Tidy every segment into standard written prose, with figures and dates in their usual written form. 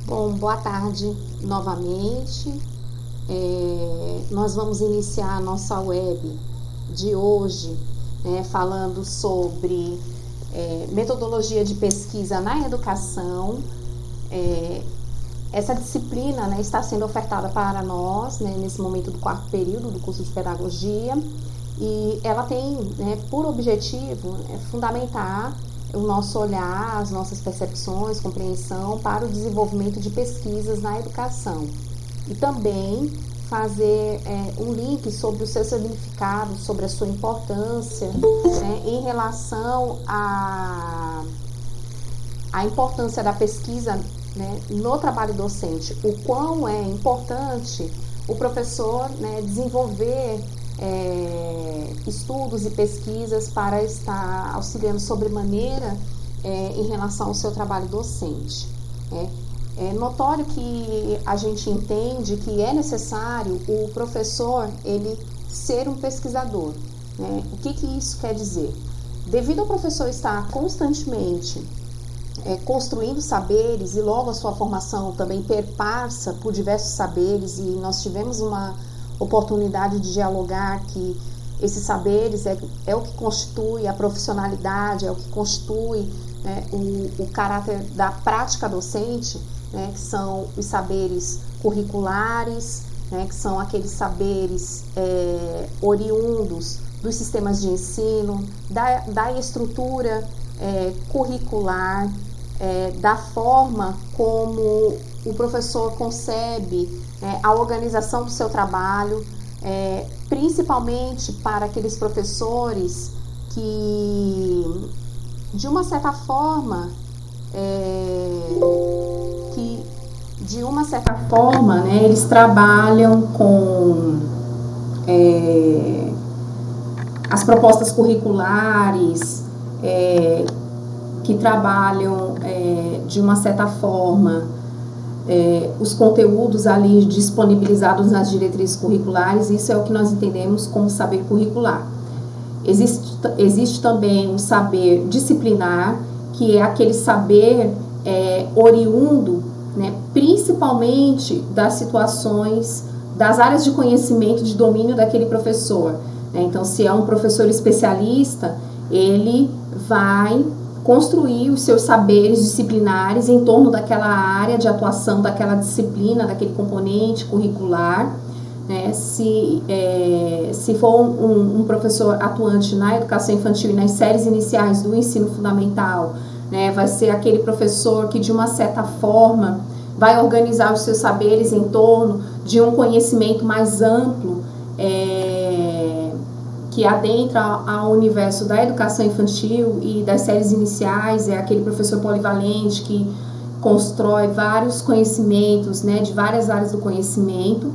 Bom, boa tarde novamente. Nós vamos iniciar a nossa web de hoje, falando sobre metodologia de pesquisa na educação. Essa disciplina, está sendo ofertada para nós, nesse momento do quarto período do curso de pedagogia, e ela tem, por objetivo fundamentar o nosso olhar, as nossas percepções, compreensão para o desenvolvimento de pesquisas na educação. E também fazer um link sobre o seu significado, sobre a sua importância, em relação à importância da pesquisa, no trabalho docente. O quão é importante o professor, desenvolver estudos e pesquisas para estar auxiliando sobremaneira em relação ao seu trabalho docente. É notório que a gente entende que é necessário o professor ele ser um pesquisador. O que isso quer dizer? Devido ao professor estar constantemente construindo saberes, e logo a sua formação também perpassa por diversos saberes, e nós tivemos uma oportunidade de dialogar que esses saberes é o que constitui a profissionalidade, é o que constitui o caráter da prática docente, que são os saberes curriculares, que são aqueles saberes oriundos dos sistemas de ensino, da estrutura curricular, da forma como o professor concebe a organização do seu trabalho, principalmente para aqueles professores que, de uma certa forma, eles trabalham com as propostas curriculares, que trabalham de uma certa forma os conteúdos ali disponibilizados nas diretrizes curriculares. Isso é o que nós entendemos como saber curricular. Existe também o saber disciplinar, que é aquele saber oriundo, principalmente das situações, das áreas de conhecimento, de domínio daquele professor. Então, se é um professor especialista, ele vai construir os seus saberes disciplinares em torno daquela área de atuação, daquela disciplina, daquele componente curricular. Se for um professor atuante na educação infantil e nas séries iniciais do ensino fundamental, vai ser aquele professor que, de uma certa forma, vai organizar os seus saberes em torno de um conhecimento mais amplo, que adentra ao universo da educação infantil e das séries iniciais. É aquele professor polivalente que constrói vários conhecimentos, de várias áreas do conhecimento.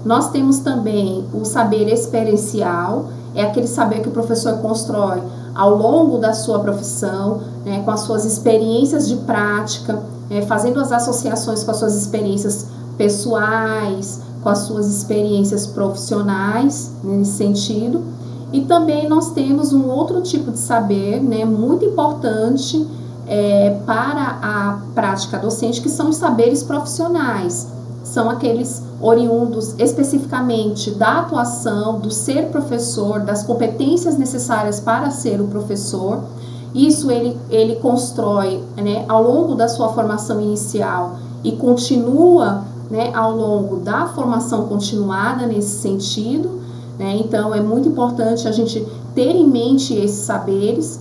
Nós temos também o saber experiencial, é aquele saber que o professor constrói ao longo da sua profissão, com as suas experiências de prática, fazendo as associações com as suas experiências pessoais, com as suas experiências profissionais, nesse sentido. E também nós temos um outro tipo de saber, muito importante para a prática docente, que são os saberes profissionais. São aqueles oriundos especificamente da atuação, do ser professor, das competências necessárias para ser o professor. Isso ele constrói ao longo da sua formação inicial e continua ao longo da formação continuada nesse sentido. Então, é muito importante a gente ter em mente esses saberes,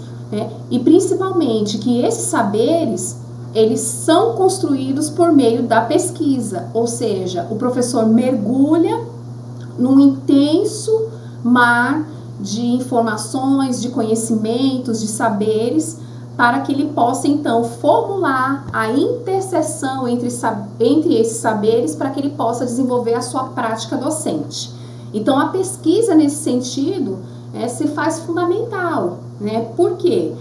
e principalmente que esses saberes, eles são construídos por meio da pesquisa, ou seja, o professor mergulha num intenso mar de informações, de conhecimentos, de saberes, para que ele possa, então, formular a interseção entre esses saberes, para que ele possa desenvolver a sua prática docente. Então, a pesquisa, nesse sentido, se faz fundamental, Por quê?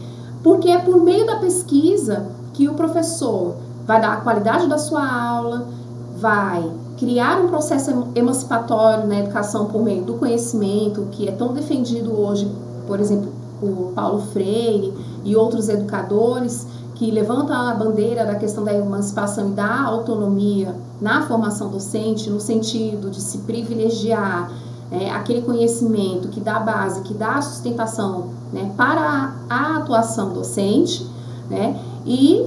Porque é por meio da pesquisa que o professor vai dar a qualidade da sua aula, vai criar um processo emancipatório na educação por meio do conhecimento, que é tão defendido hoje, por exemplo, por Paulo Freire e outros educadores, que levanta a bandeira da questão da emancipação e da autonomia na formação docente, no sentido de se privilegiar aquele conhecimento que dá base, que dá sustentação, né, para a atuação docente, né, e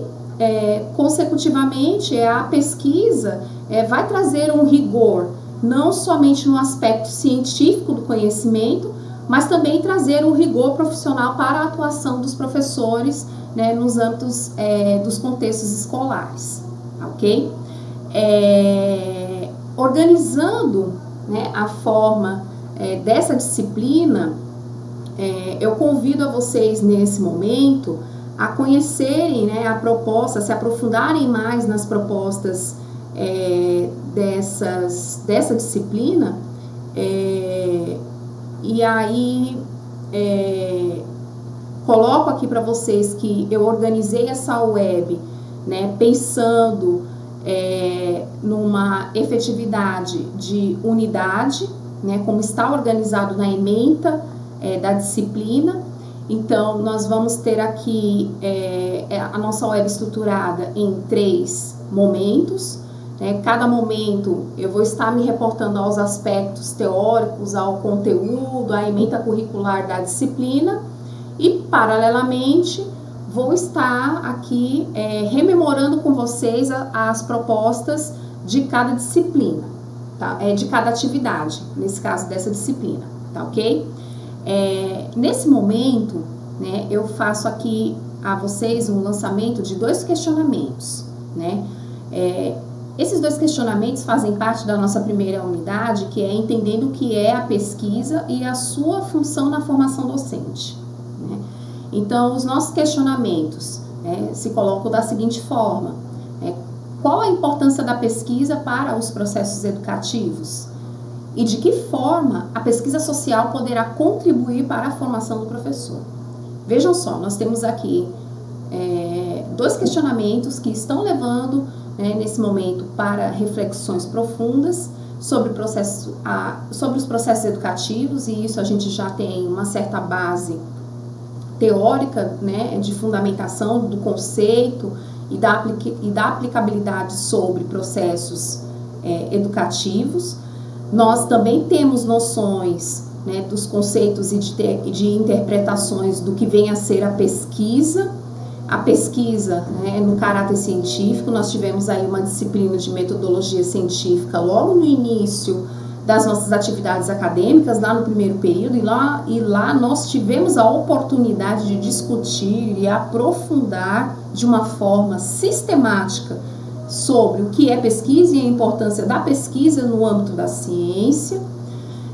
consecutivamente a pesquisa vai trazer um rigor, não somente no aspecto científico do conhecimento, mas também trazer um rigor profissional para a atuação dos professores, né, nos âmbitos dos contextos escolares, ok? Organizando, né, a forma dessa disciplina, eu convido a vocês nesse momento a conhecerem, né, a proposta, se aprofundarem mais nas propostas dessa disciplina, e aí coloco aqui para vocês que eu organizei essa web, né, pensando numa efetividade de unidade, né, como está organizado na ementa da disciplina. Então, nós vamos ter aqui a nossa web estruturada em 3 momentos. Cada momento eu vou estar me reportando aos aspectos teóricos, ao conteúdo, à ementa curricular da disciplina e, paralelamente, vou estar aqui rememorando com vocês as propostas de cada disciplina, tá? De cada atividade, nesse caso dessa disciplina, tá ok? Nesse momento, né, eu faço aqui a vocês um lançamento de 2 questionamentos, né? Esses 2 questionamentos fazem parte da nossa primeira unidade, que é entendendo o que é a pesquisa e a sua função na formação docente, né? Então, os nossos questionamentos se colocam da seguinte forma: qual a importância da pesquisa para os processos educativos? E de que forma a pesquisa social poderá contribuir para a formação do professor? Vejam só, nós temos aqui 2 questionamentos que estão levando, nesse momento, para reflexões profundas sobre os processos educativos, e isso a gente já tem uma certa base teórica, né, de fundamentação do conceito e da aplicabilidade sobre processos educativos. Nós também temos noções, né, dos conceitos e de interpretações do que vem a ser a pesquisa. A pesquisa, né, no caráter científico, nós tivemos aí uma disciplina de metodologia científica logo no início das nossas atividades acadêmicas, lá no primeiro período, e lá nós tivemos a oportunidade de discutir e aprofundar de uma forma sistemática sobre o que é pesquisa e a importância da pesquisa no âmbito da ciência,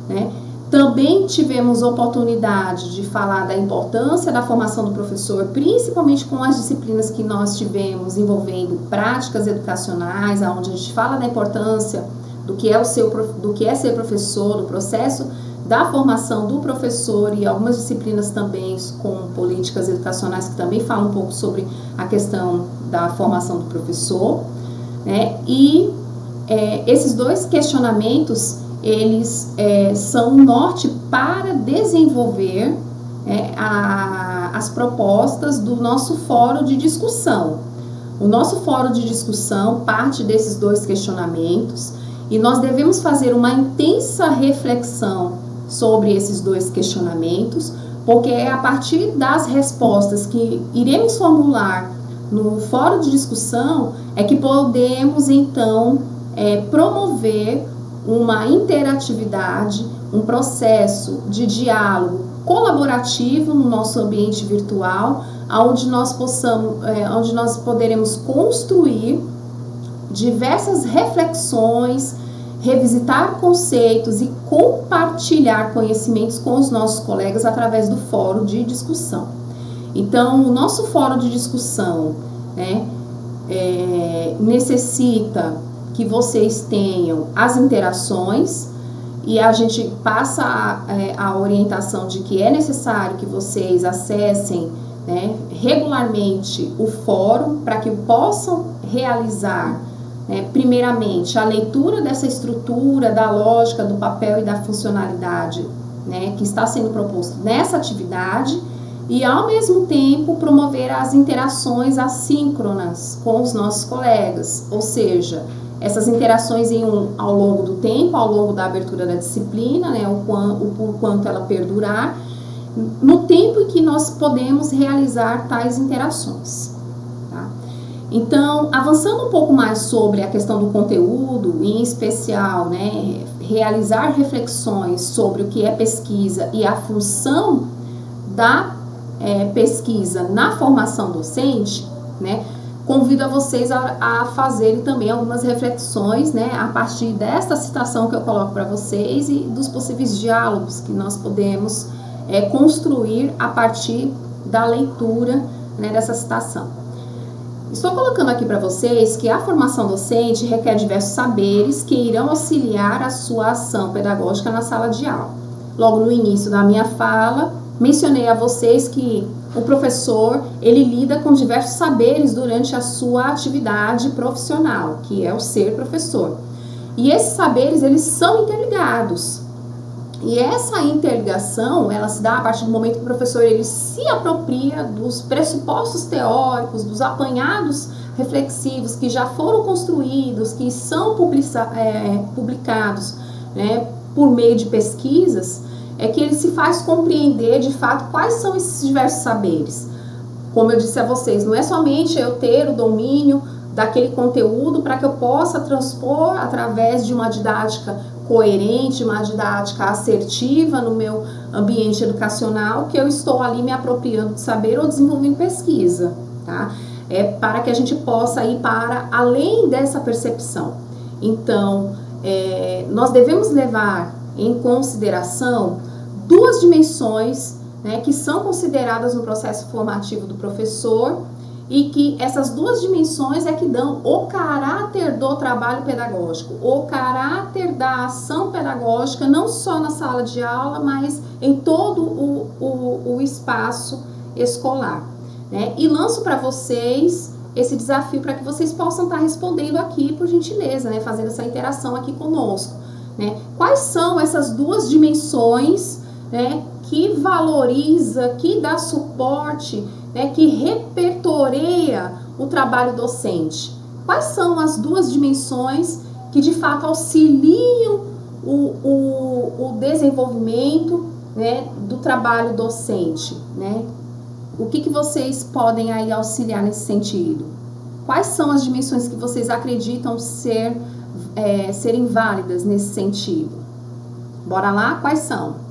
né? Também tivemos oportunidade de falar da importância da formação do professor, principalmente com as disciplinas que nós tivemos envolvendo práticas educacionais, onde a gente fala da importância do que é ser professor, do processo da formação do professor, e algumas disciplinas também com políticas educacionais que também falam um pouco sobre a questão da formação do professor, né? E esses 2 questionamentos, eles são um norte para desenvolver as propostas do nosso fórum de discussão. O nosso fórum de discussão parte desses 2 questionamentos, e nós devemos fazer uma intensa reflexão sobre esses 2 questionamentos, porque é a partir das respostas que iremos formular no fórum de discussão que podemos, então, promover uma interatividade, um processo de diálogo colaborativo no nosso ambiente virtual, onde nós poderemos construir diversas reflexões, revisitar conceitos e compartilhar conhecimentos com os nossos colegas através do fórum de discussão. Então, o nosso fórum de discussão, né, necessita que vocês tenham as interações, e a gente passa a orientação de que é necessário que vocês acessem, né, regularmente o fórum para que possam realizar, né, primeiramente a leitura dessa estrutura, da lógica, do papel e da funcionalidade, né, que está sendo proposto nessa atividade, e ao mesmo tempo promover as interações assíncronas com os nossos colegas, ou seja, essas interações ao longo do tempo, ao longo da abertura da disciplina, né, o quanto ela perdurar, no tempo em que nós podemos realizar tais interações. Tá? Então, avançando um pouco mais sobre a questão do conteúdo, em especial, né, realizar reflexões sobre o que é pesquisa e a função da pesquisa na formação docente, né, convido a vocês a fazerem também algumas reflexões, né, a partir desta citação que eu coloco para vocês e dos possíveis diálogos que nós podemos construir a partir da leitura, né, dessa citação. Estou colocando aqui para vocês que a formação docente requer diversos saberes que irão auxiliar a sua ação pedagógica na sala de aula. Logo no início da minha fala, mencionei a vocês que o professor, ele lida com diversos saberes durante a sua atividade profissional, que é o ser professor. E esses saberes, eles são interligados. E essa interligação, ela se dá a partir do momento que o professor, ele se apropria dos pressupostos teóricos, dos apanhados reflexivos que já foram construídos, que são publicados, né, por meio de pesquisas, é que ele se faz compreender de fato quais são esses diversos saberes. Como eu disse a vocês, não é somente eu ter o domínio daquele conteúdo para que eu possa transpor através de uma didática coerente, uma didática assertiva no meu ambiente educacional, que eu estou ali me apropriando de saber ou desenvolvendo pesquisa, tá? É para que a gente possa ir para além dessa percepção. Então, nós devemos levar em consideração duas dimensões, né, que são consideradas no processo formativo do professor e que essas duas dimensões é que dão o caráter do trabalho pedagógico, o caráter da ação pedagógica, não só na sala de aula, mas em todo o espaço escolar, né? E lanço para vocês esse desafio para que vocês possam estar respondendo aqui, por gentileza, né, fazendo essa interação aqui conosco. Né? Quais são essas duas dimensões, né, que valoriza, que dá suporte, né, que repertoreia o trabalho docente? Quais são as duas dimensões que de fato auxiliam o desenvolvimento, né, do trabalho docente? Né? O que vocês podem aí auxiliar nesse sentido? Quais são as dimensões que vocês acreditam serem válidas nesse sentido? Bora lá? Quais são?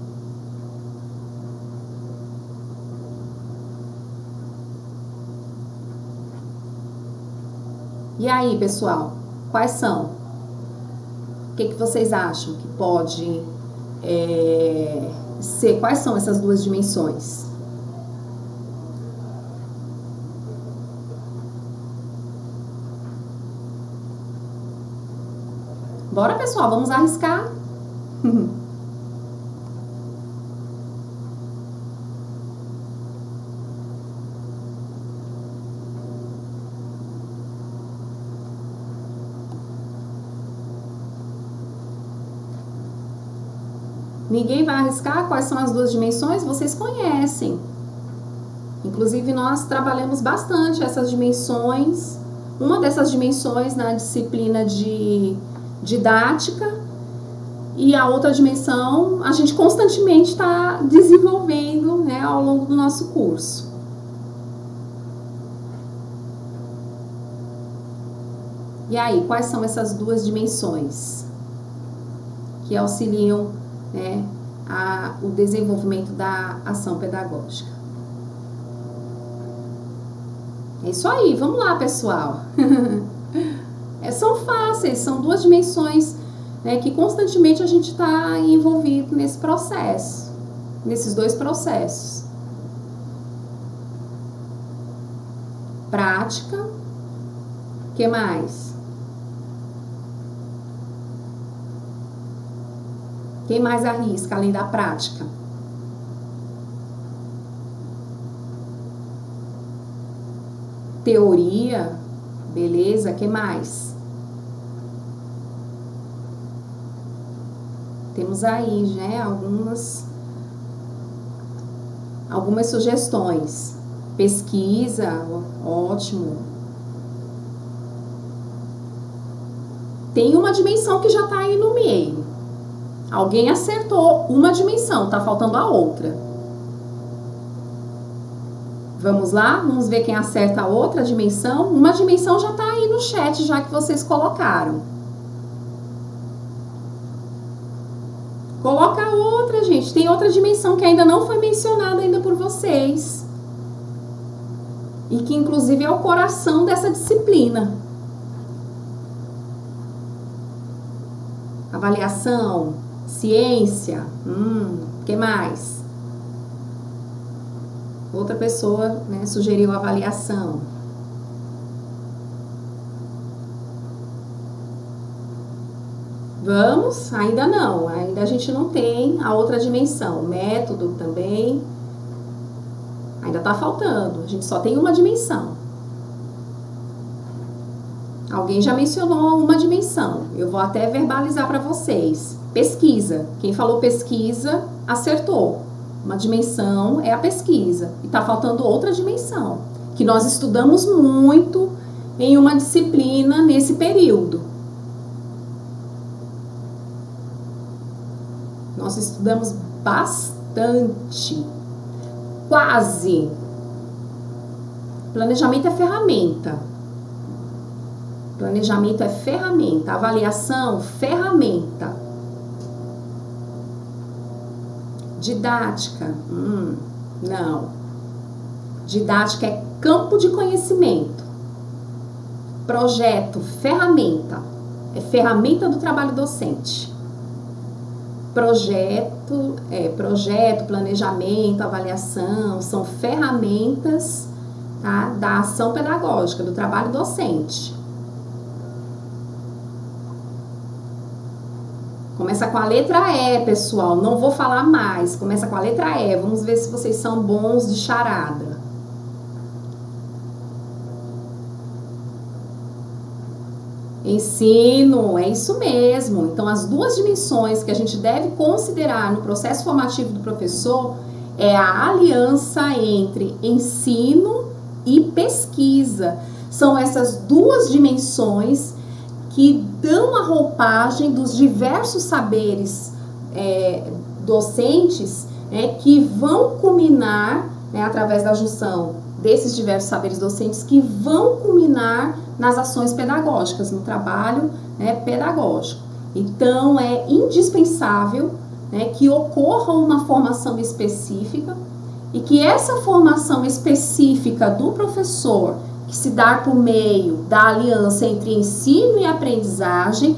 E aí, pessoal? Quais são? O que vocês acham que pode ser? Quais são essas duas dimensões? Bora, pessoal, vamos arriscar? Ninguém vai arriscar? Quais são as duas dimensões? Vocês conhecem. Inclusive, nós trabalhamos bastante essas dimensões. Uma dessas dimensões na disciplina de didática, e a outra dimensão a gente constantemente está desenvolvendo, né, ao longo do nosso curso. E aí, quais são essas duas dimensões que auxiliam, né, o desenvolvimento da ação pedagógica? É isso aí, vamos lá, pessoal. São fáceis, são duas dimensões, né, que constantemente a gente está envolvido nesse processo, nesses dois processos. Prática, o que mais? Quem mais arrisca além da prática? Teoria, beleza, o que mais? Temos aí, né, algumas Algumas sugestões. Pesquisa, ótimo. Tem uma dimensão que já está aí no meio. Alguém acertou uma dimensão, tá faltando a outra. Vamos lá? Vamos ver quem acerta a outra dimensão. Uma dimensão já tá aí no chat, já que vocês colocaram. Coloca a outra, gente. Tem outra dimensão que ainda não foi mencionada ainda por vocês. E que, inclusive, é o coração dessa disciplina. Avaliação, ciência, que mais? Outra pessoa, né, sugeriu avaliação. Vamos? Ainda não. Ainda a gente não tem a outra dimensão. Método também. Ainda tá faltando. A gente só tem uma dimensão. Alguém já mencionou uma dimensão. Eu vou até verbalizar para vocês. Pesquisa. Quem falou pesquisa, acertou. Uma dimensão é a pesquisa. E tá faltando outra dimensão, que nós estudamos muito em uma disciplina nesse período. Nós estudamos bastante. Quase. Planejamento é ferramenta. Planejamento é ferramenta. Avaliação, ferramenta. Didática, não. Didática é campo de conhecimento. Projeto, ferramenta. É ferramenta do trabalho docente. Projeto, planejamento, avaliação, são ferramentas, tá, da ação pedagógica, do trabalho docente. Começa com a letra E, pessoal. Não vou falar mais. Começa com a letra E. Vamos ver se vocês são bons de charada. Ensino, é isso mesmo. Então, as duas dimensões que a gente deve considerar no processo formativo do professor é a aliança entre ensino e pesquisa. São essas duas dimensões que dão a roupagem dos diversos saberes docentes, que vão culminar, através da junção desses diversos saberes docentes, que vão culminar nas ações pedagógicas, no trabalho pedagógico. Então, é indispensável que ocorra uma formação específica e que essa formação específica do professor, que se dá por meio da aliança entre ensino e aprendizagem,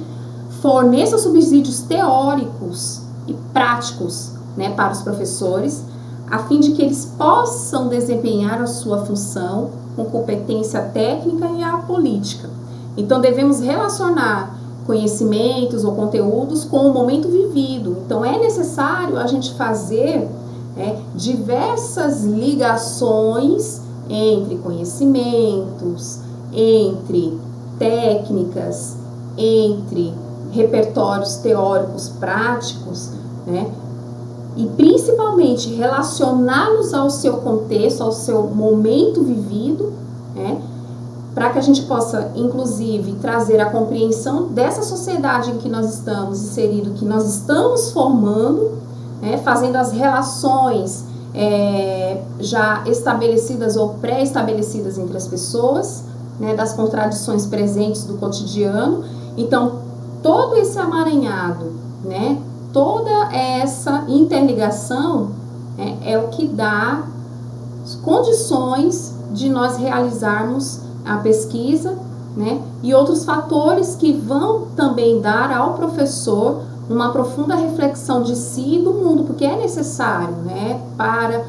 forneça subsídios teóricos e práticos para os professores, a fim de que eles possam desempenhar a sua função com competência técnica e a política. Então, devemos relacionar conhecimentos ou conteúdos com o momento vivido. Então, é necessário a gente fazer diversas ligações entre conhecimentos, entre técnicas, entre repertórios teóricos práticos, e principalmente relacioná-los ao seu contexto, ao seu momento vivido, para que a gente possa, inclusive, trazer a compreensão dessa sociedade em que nós estamos inseridos, que nós estamos formando, fazendo as relações já estabelecidas ou pré-estabelecidas entre as pessoas, das contradições presentes do cotidiano. Então, todo esse amaranhado, toda essa interligação é o que dá condições de nós realizarmos a pesquisa, e outros fatores que vão também dar ao professor uma profunda reflexão de si e do mundo, porque é necessário, para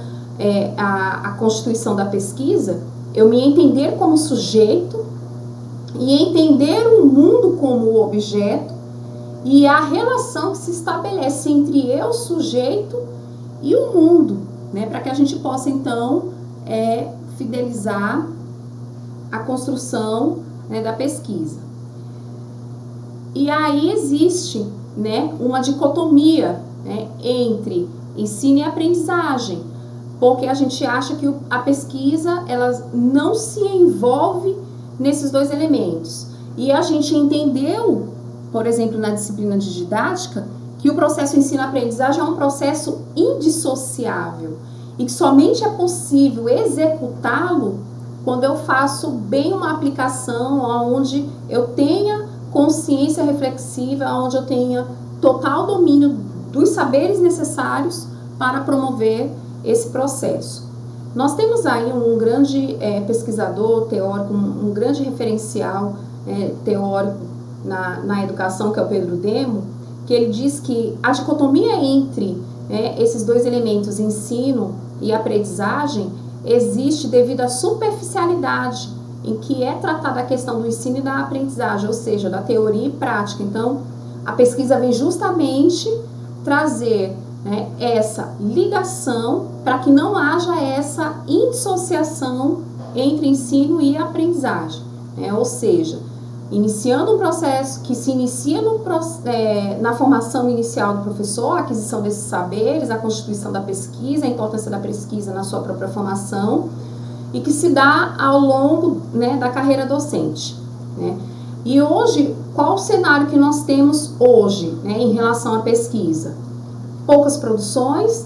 a constituição da pesquisa, eu me entender como sujeito e entender o mundo como objeto e a relação que se estabelece entre eu, sujeito, e o mundo, para que a gente possa, então, fidelizar a construção da pesquisa. E aí existe uma dicotomia entre ensino e aprendizagem, porque a gente acha que a pesquisa ela não se envolve nesses dois elementos. E a gente entendeu, por exemplo, na disciplina de didática, que o processo ensino-aprendizagem é um processo indissociável e que somente é possível executá-lo quando eu faço bem uma aplicação onde eu tenha consciência reflexiva, onde eu tenha total domínio dos saberes necessários para promover esse processo. Nós temos aí um grande pesquisador teórico, um grande referencial teórico na educação, que é o Pedro Demo, que ele diz que a dicotomia entre esses dois elementos, ensino e aprendizagem, existe devido à superficialidade em que é tratada a questão do ensino e da aprendizagem, ou seja, da teoria e prática. Então, a pesquisa vem justamente trazer essa ligação para que não haja essa indissociação entre ensino e aprendizagem, ou seja, iniciando um processo que se inicia na formação inicial do professor, a aquisição desses saberes, a constituição da pesquisa, a importância da pesquisa na sua própria formação, e que se dá ao longo da carreira docente. E hoje, qual o cenário que nós temos hoje em relação à pesquisa? Poucas produções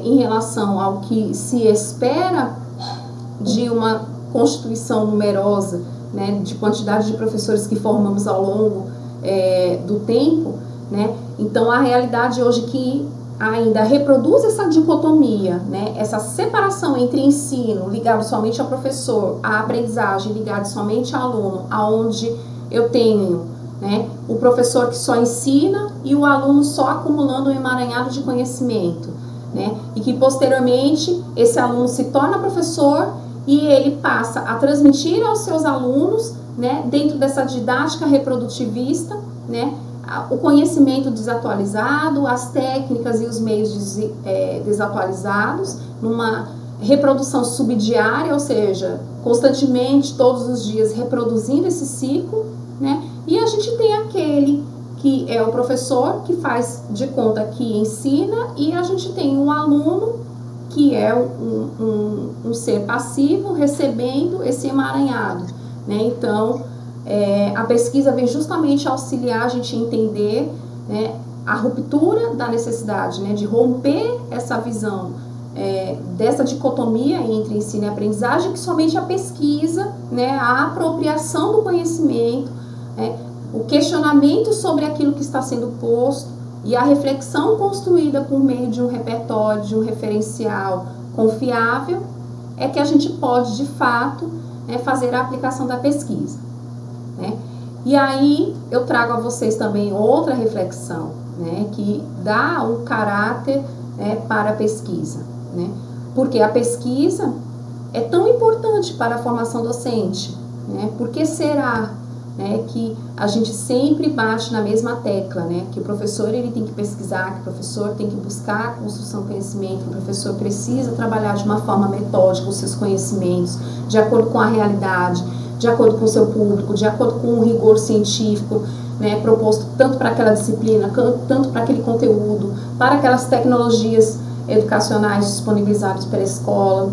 em relação ao que se espera de uma constituição numerosa, de quantidade de professores que formamos ao longo do tempo. Então, a realidade hoje que ainda reproduz essa dicotomia, essa separação entre ensino ligado somente ao professor, a aprendizagem ligada somente ao aluno, aonde eu tenho o professor que só ensina e o aluno só acumulando um emaranhado de conhecimento, e que posteriormente esse aluno se torna professor e ele passa a transmitir aos seus alunos, dentro dessa didática reprodutivista, o conhecimento desatualizado, as técnicas e os meios desatualizados, numa reprodução subdiária, ou seja, constantemente, todos os dias, reproduzindo esse ciclo, e a gente tem aquele que é o professor, que faz de conta que ensina, e a gente tem um aluno, que é um ser passivo, recebendo esse emaranhado. Então, a pesquisa vem justamente auxiliar a gente a entender a ruptura da necessidade de romper essa visão dessa dicotomia entre ensino e aprendizagem, que somente a pesquisa, a apropriação do conhecimento, o questionamento sobre aquilo que está sendo posto e a reflexão construída por meio de um repertório, de um referencial confiável, é que a gente pode, de fato, fazer a aplicação da pesquisa. E aí eu trago a vocês também outra reflexão, que dá um caráter para a pesquisa, porque a pesquisa é tão importante para a formação docente, por que será que a gente sempre bate na mesma tecla, que o professor ele tem que pesquisar, que o professor tem que buscar a construção do conhecimento, que o professor precisa trabalhar de uma forma metódica os seus conhecimentos, de acordo com a realidade, de acordo com o seu público, de acordo com o rigor científico, proposto tanto para aquela disciplina, tanto para aquele conteúdo, para aquelas tecnologias educacionais disponibilizadas pela escola,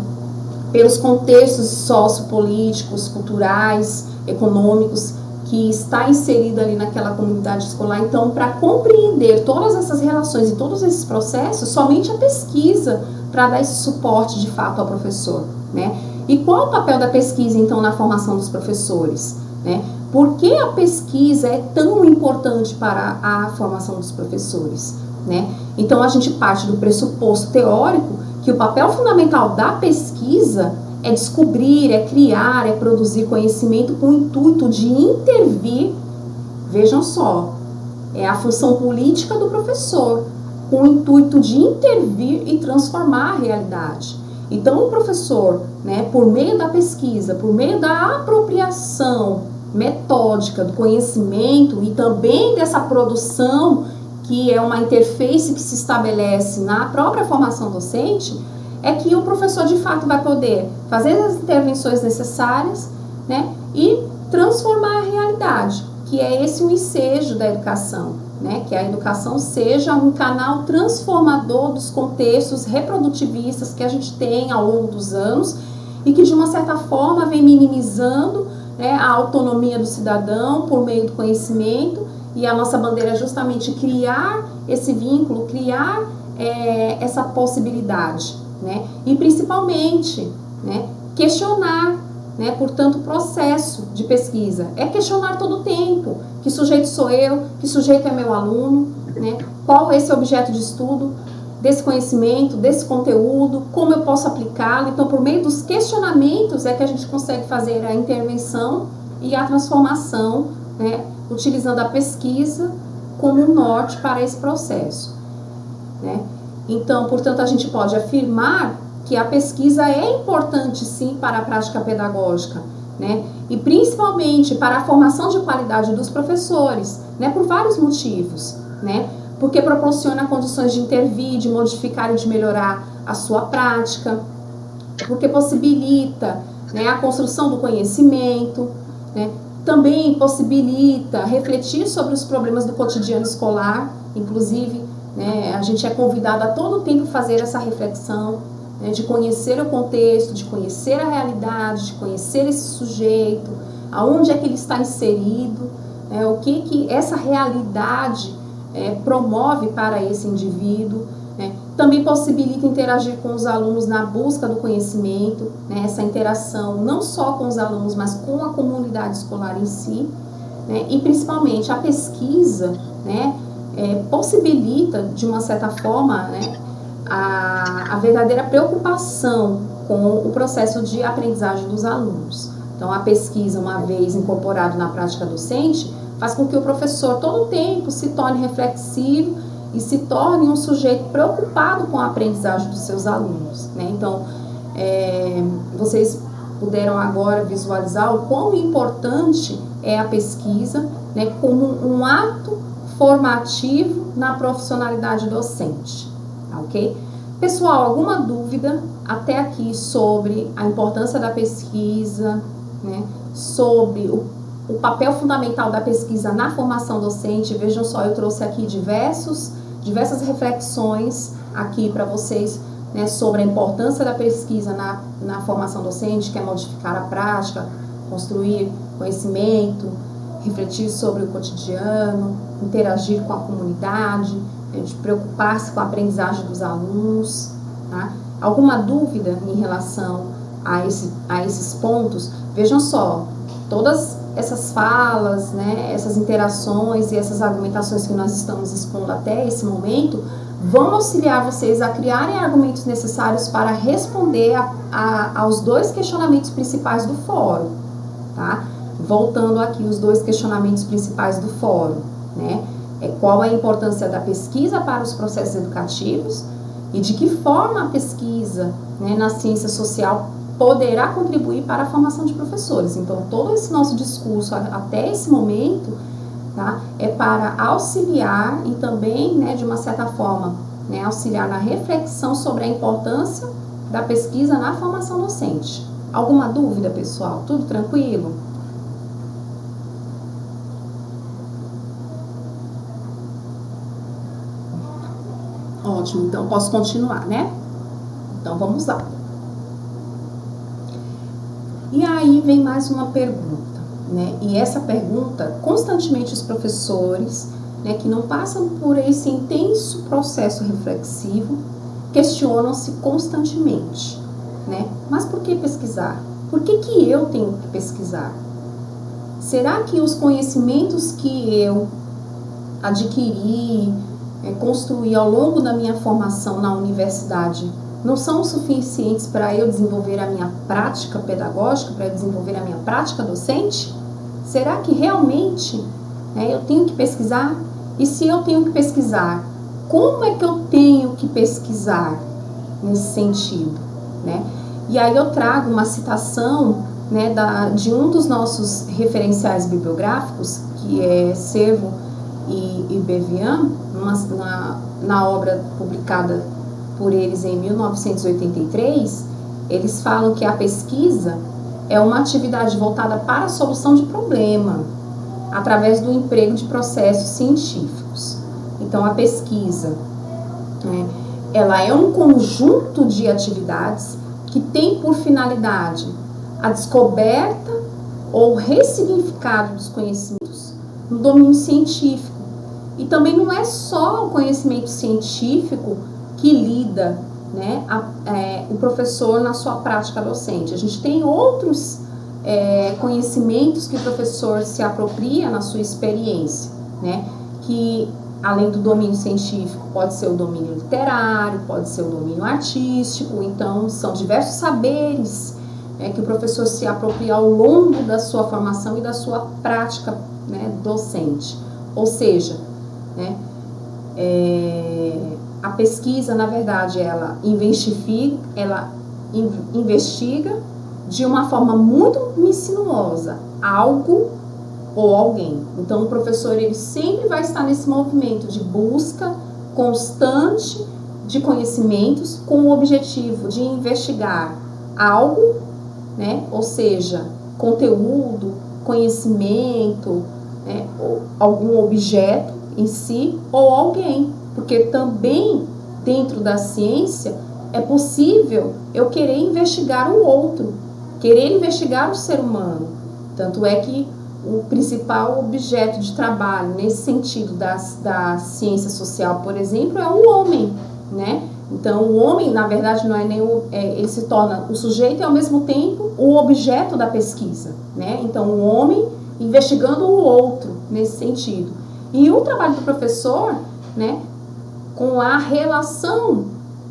pelos contextos sociopolíticos, culturais, econômicos, que está inserido ali naquela comunidade escolar. Então, para compreender todas essas relações e todos esses processos, somente a pesquisa para dar esse suporte de fato ao professor, E qual o papel da pesquisa, então, na formação dos professores, Por que a pesquisa é tão importante para a formação dos professores, Então, a gente parte do pressuposto teórico que o papel fundamental da pesquisa é descobrir, é criar, é produzir conhecimento com o intuito de intervir, vejam só, é a função política do professor, com o intuito de intervir e transformar a realidade. Então, o professor, por meio da pesquisa, por meio da apropriação metódica do conhecimento e também dessa produção, que é uma interface que se estabelece na própria formação docente, é que o professor de fato vai poder fazer as intervenções necessárias, e transformar a realidade, que é esse o ensejo da educação, né? Que a educação seja um canal transformador dos contextos reprodutivistas que a gente tem ao longo dos anos e que, de uma certa forma, vem minimizando, né, a autonomia do cidadão por meio do conhecimento, e a nossa bandeira é justamente criar esse vínculo, criar essa possibilidade, né? E principalmente, né, questionar, né? Portanto, o processo de pesquisa é questionar todo o tempo: que sujeito sou eu, que sujeito é meu aluno, né? Qual é esse objeto de estudo desse conhecimento, desse conteúdo, como eu posso aplicá-lo. Então, por meio dos questionamentos é que a gente consegue fazer a intervenção e a transformação, né, utilizando a pesquisa como um norte para esse processo, né? Então, portanto, a gente pode afirmar que a pesquisa é importante, sim, para a prática pedagógica, né? E principalmente para a formação de qualidade dos professores, né? Por vários motivos, né? Porque proporciona condições de intervir, de modificar e de melhorar a sua prática, porque possibilita, né, a construção do conhecimento, né? Também possibilita refletir sobre os problemas do cotidiano escolar, inclusive, né, a gente é convidado a todo tempo fazer essa reflexão, né, de conhecer o contexto, de conhecer a realidade, de conhecer esse sujeito, aonde é que ele está inserido, né, o que essa realidade promove para esse indivíduo, né. Também possibilita interagir com os alunos na busca do conhecimento, né, essa interação não só com os alunos, mas com a comunidade escolar em si, né, e principalmente a pesquisa, né, possibilita, de uma certa forma, né, a verdadeira preocupação com o processo de aprendizagem dos alunos. Então, a pesquisa, uma vez incorporada na prática docente, faz com que o professor, todo o tempo, se torne reflexivo e se torne um sujeito preocupado com a aprendizagem dos seus alunos, né? Então, vocês puderam agora visualizar o quão importante é a pesquisa, né, como um ato formativo na profissionalidade docente, ok? Pessoal, alguma dúvida até aqui sobre a importância da pesquisa, né, sobre o papel fundamental da pesquisa na formação docente? Vejam só, eu trouxe aqui diversas reflexões aqui para vocês, né, sobre a importância da pesquisa na formação docente, que é modificar a prática, construir conhecimento, refletir sobre o cotidiano, interagir com a comunidade, de preocupar-se com a aprendizagem dos alunos, tá? Alguma dúvida em relação a esses pontos? Vejam só, todas essas falas, né, essas interações e essas argumentações que nós estamos expondo até esse momento vão auxiliar vocês a criarem argumentos necessários para responder aos dois questionamentos principais do fórum, tá? Voltando aqui, os dois questionamentos principais do fórum, né? Qual a importância da pesquisa para os processos educativos e de que forma a pesquisa, né, na ciência social poderá contribuir para a formação de professores. Então, todo esse nosso discurso até esse momento, tá, é para auxiliar e também, né, de uma certa forma, né, auxiliar na reflexão sobre a importância da pesquisa na formação docente. Alguma dúvida, pessoal? Tudo tranquilo? Ótimo, então posso continuar, né? Então vamos lá. E aí vem mais uma pergunta, né? E essa pergunta, constantemente os professores, né, que não passam por esse intenso processo reflexivo, questionam-se constantemente, né? Mas por que pesquisar? Por que eu tenho que pesquisar? Será que os conhecimentos que eu adquiri, construí ao longo da minha formação na universidade não são suficientes para eu desenvolver a minha prática pedagógica, para eu desenvolver a minha prática docente? Será que realmente, né, eu tenho que pesquisar? E se eu tenho que pesquisar, como é que eu tenho que pesquisar nesse sentido, né? E aí eu trago uma citação, né, de um dos nossos referenciais bibliográficos, que é Cervo e Bevian, na obra publicada por eles em 1983, eles falam que a pesquisa é uma atividade voltada para a solução de problema, através do emprego de processos científicos. Então, a pesquisa, né, ela é um conjunto de atividades que tem por finalidade a descoberta ou ressignificado dos conhecimentos no domínio científico. E também não é só o conhecimento científico que lida, né, o professor na sua prática docente. A gente tem outros conhecimentos que o professor se apropria na sua experiência, né, que além do domínio científico pode ser o domínio literário, pode ser o domínio artístico. Então são diversos saberes que o professor se apropria ao longo da sua formação e da sua prática, né, docente. Ou seja, né, a pesquisa, na verdade, ela investiga de uma forma muito minuciosa algo ou alguém. Então, o professor ele sempre vai estar nesse movimento de busca constante de conhecimentos com o objetivo de investigar algo, né? Ou seja, conteúdo, conhecimento, né? Ou algum objeto em si ou alguém. Porque também dentro da ciência é possível eu querer investigar o outro, querer investigar o ser humano. Tanto é que o principal objeto de trabalho nesse sentido da ciência social, por exemplo, é o homem, né? Então, o homem, na verdade, não é nem ele se torna o sujeito e, ao mesmo tempo, o objeto da pesquisa, né? Então, o homem investigando o outro nesse sentido. E o trabalho do professor, né, com a relação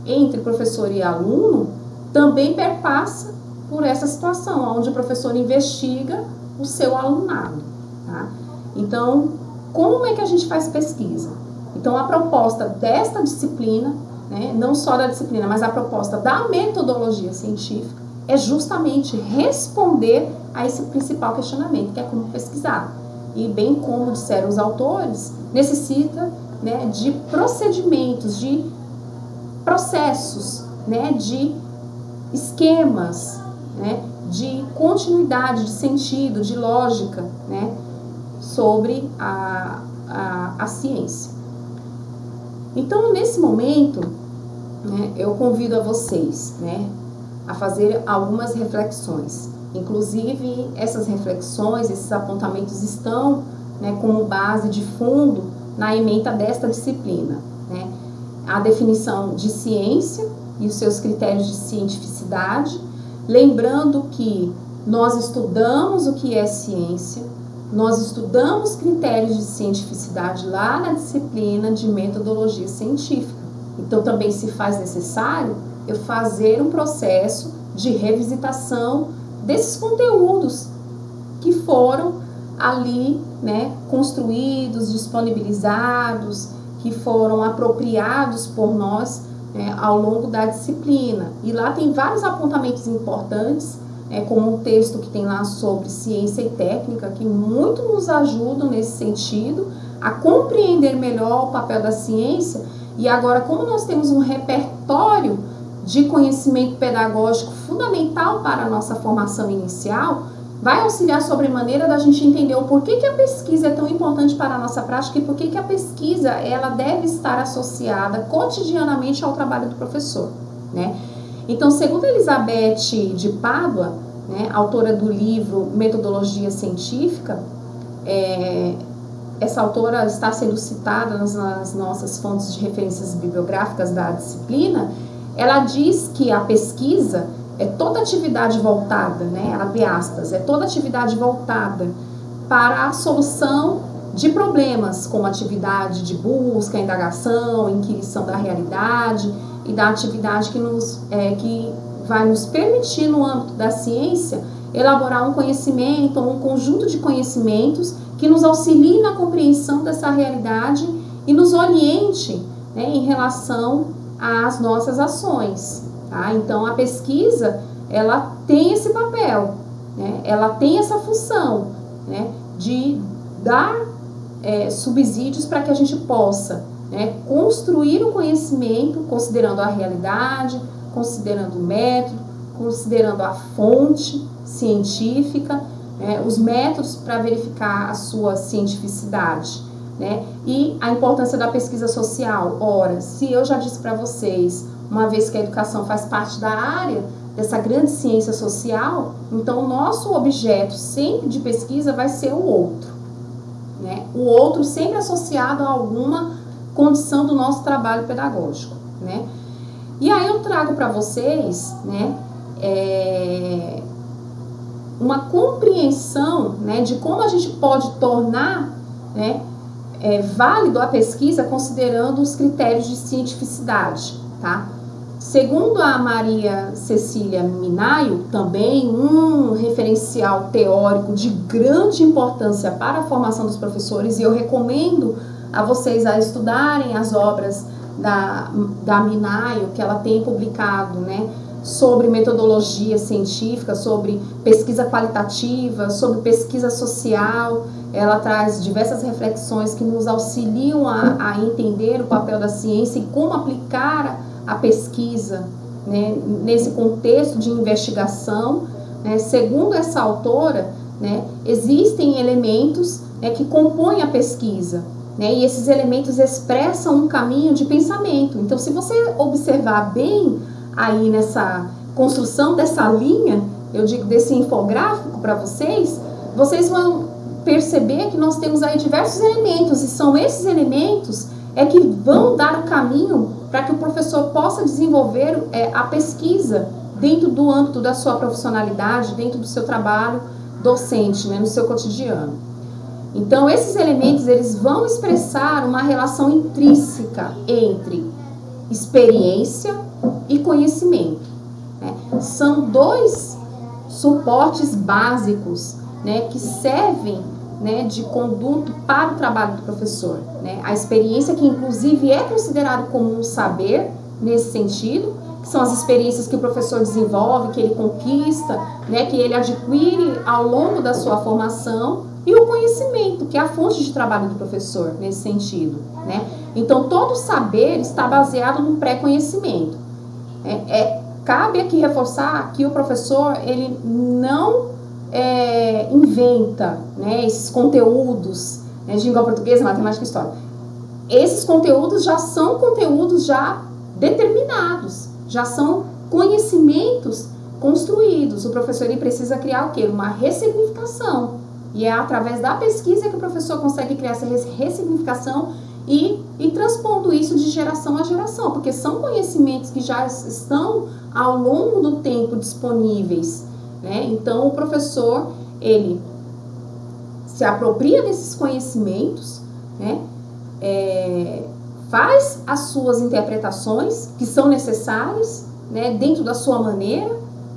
entre professor e aluno, também perpassa por essa situação, onde o professor investiga o seu alunado, tá? Então, como é que a gente faz pesquisa? Então, a proposta desta disciplina, né, não só da disciplina, mas a proposta da metodologia científica é justamente responder a esse principal questionamento, que é como pesquisar. E bem como disseram os autores, necessita, né, de procedimentos, de processos, né, de esquemas, né, de continuidade, de sentido, de lógica, né, sobre a ciência. Então, nesse momento, né, eu convido a vocês, né, a fazer algumas reflexões. Inclusive, essas reflexões, esses apontamentos estão, né, como base de fundo na ementa desta disciplina, né, a definição de ciência e os seus critérios de cientificidade, lembrando que nós estudamos o que é ciência, nós estudamos critérios de cientificidade lá na disciplina de metodologia científica. Então, também se faz necessário eu fazer um processo de revisitação desses conteúdos que foram ali, né, construídos, disponibilizados, que foram apropriados por nós, né, ao longo da disciplina. E lá tem vários apontamentos importantes, como um texto que tem lá sobre ciência e técnica, que muito nos ajudam nesse sentido, a compreender melhor o papel da ciência. E agora, como nós temos um repertório de conhecimento pedagógico fundamental para a nossa formação inicial, vai auxiliar sobremaneira da gente entender o porquê que a pesquisa é tão importante para a nossa prática e porquê que a pesquisa ela deve estar associada cotidianamente ao trabalho do professor, né? Então, segundo Elizabeth de Pádua, né, autora do livro Metodologia Científica, essa autora está sendo citada nas nossas fontes de referências bibliográficas da disciplina. Ela diz que a pesquisa é toda atividade voltada, né, abre aspas, é toda atividade voltada para a solução de problemas, como atividade de busca, indagação, inquirição da realidade e da atividade que vai nos permitir, no âmbito da ciência, elaborar um conhecimento ou um conjunto de conhecimentos que nos auxilie na compreensão dessa realidade e nos oriente, né, em relação às nossas ações. Tá? Então, a pesquisa, ela tem esse papel, né? Ela tem essa função, né, de dar subsídios para que a gente possa, né, construir o conhecimento, considerando a realidade, considerando o método, considerando a fonte científica, os métodos para verificar a sua cientificidade, né? E a importância da pesquisa social. Ora, se eu já disse para vocês, uma vez que a educação faz parte da área dessa grande ciência social, então o nosso objeto sempre de pesquisa vai ser o outro, né? O outro sempre associado a alguma condição do nosso trabalho pedagógico, né? E aí eu trago para vocês, né, uma compreensão, né, de como a gente pode tornar, né, válido a pesquisa considerando os critérios de cientificidade, tá? Segundo a Maria Cecília Minayo, também um referencial teórico de grande importância para a formação dos professores, e eu recomendo a vocês a estudarem as obras da Minayo, que ela tem publicado, né, sobre metodologia científica, sobre pesquisa qualitativa, sobre pesquisa social. Ela traz diversas reflexões que nos auxiliam a entender o papel da ciência e como aplicar a pesquisa, né, nesse contexto de investigação, né. Segundo essa autora, né, existem elementos, né, que compõem a pesquisa, né, e esses elementos expressam um caminho de pensamento. Então, se você observar bem aí nessa construção dessa linha, eu digo desse infográfico para vocês, vocês vão perceber que nós temos aí diversos elementos, e são esses elementos que vão dar o caminho para que o professor possa desenvolver a pesquisa dentro do âmbito da sua profissionalidade, dentro do seu trabalho docente, né, no seu cotidiano. Então, esses elementos, eles vão expressar uma relação intrínseca entre experiência e conhecimento, né? São dois suportes básicos, né, que servem, né, de conduto para o trabalho do professor, né? A experiência, que inclusive é considerado como um saber nesse sentido, que são as experiências que o professor desenvolve, que ele conquista, né, que ele adquire ao longo da sua formação, e o conhecimento, que é a fonte de trabalho do professor nesse sentido, né? Então, todo saber está baseado no pré-conhecimento. Cabe aqui reforçar que o professor, ele não inventa, né, esses conteúdos, né, de língua portuguesa, matemática e história. Esses conteúdos já são conteúdos já determinados, já são conhecimentos construídos. O professor, ele precisa criar o quê? Uma ressignificação. E é através da pesquisa que o professor consegue criar essa ressignificação e transpondo isso de geração a geração, porque são conhecimentos que já estão ao longo do tempo disponíveis, né? Então, o professor, ele se apropria desses conhecimentos, né? Faz as suas interpretações, que são necessárias, né, dentro da sua maneira,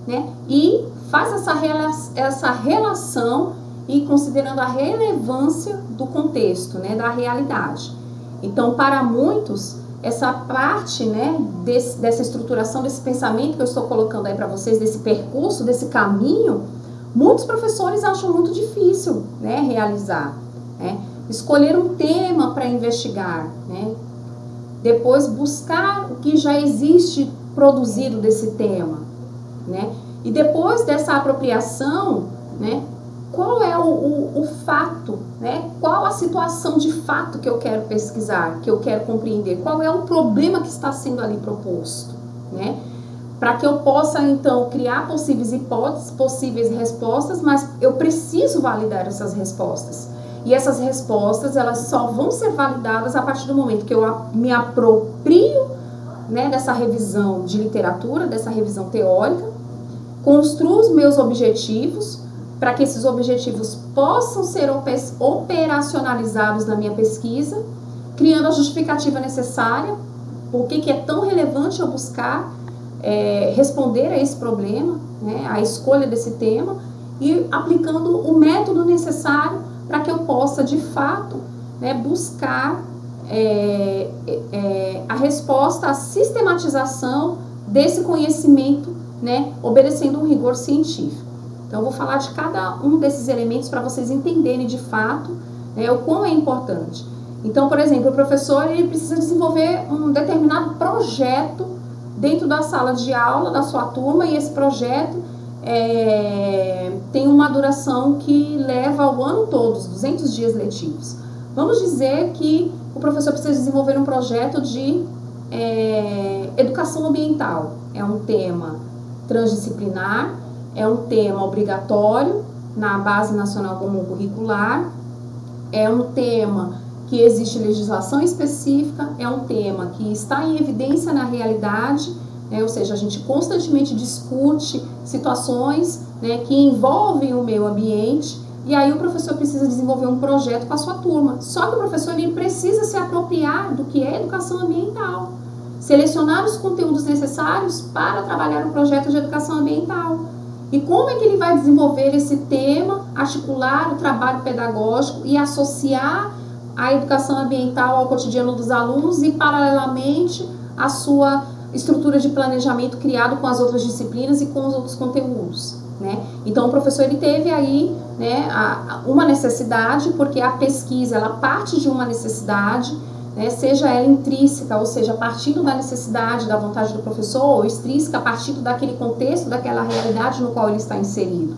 né? E faz essa relação e considerando a relevância do contexto, né, da realidade. Então, para muitos, essa parte, né, dessa estruturação, desse pensamento que eu estou colocando aí para vocês, desse percurso, desse caminho, muitos professores acham muito difícil, né, realizar, né? Escolher um tema para investigar, né? Depois buscar o que já existe produzido desse tema, né? E depois dessa apropriação, né, qual é o fato, né? Qual a situação de fato que eu quero pesquisar, que eu quero compreender? Qual é o problema que está sendo ali proposto, né? Para que eu possa, então, criar possíveis hipóteses, possíveis respostas, mas eu preciso validar essas respostas. E essas respostas, elas só vão ser validadas a partir do momento que eu me aproprio, né, dessa revisão de literatura, dessa revisão teórica, construo os meus objetivos, para que esses objetivos possam ser operacionalizados na minha pesquisa, criando a justificativa necessária, por que é tão relevante eu buscar responder a esse problema, né, a escolha desse tema, e aplicando o método necessário para que eu possa, de fato, né, buscar a resposta, a sistematização desse conhecimento, né, obedecendo um rigor científico. Então, eu vou falar de cada um desses elementos para vocês entenderem de fato, né, o quão é importante. Então, por exemplo, o professor, ele precisa desenvolver um determinado projeto dentro da sala de aula da sua turma, e esse projeto tem uma duração que leva ao ano todo, os 200 dias letivos. Vamos dizer que o professor precisa desenvolver um projeto de educação ambiental. É um tema transdisciplinar, é um tema obrigatório na Base Nacional Comum Curricular, é um tema que existe legislação específica, é um tema que está em evidência na realidade, ou seja, a gente constantemente discute situações, que envolvem o meio ambiente, e aí o professor precisa desenvolver um projeto com a sua turma. Só que o professor ele precisa se apropriar do que é educação ambiental, selecionar os conteúdos necessários para trabalhar um projeto de educação ambiental. E como é que ele vai desenvolver esse tema, articular o trabalho pedagógico e associar a educação ambiental ao cotidiano dos alunos e, paralelamente, a sua estrutura de planejamento criado com as outras disciplinas e com os outros conteúdos, Então, o professor ele teve aí, uma necessidade, porque a pesquisa ela parte de uma necessidade, seja ela intrínseca, ou seja, partindo da necessidade, da vontade do professor, ou extrínseca, partindo daquele contexto, daquela realidade no qual ele está inserido,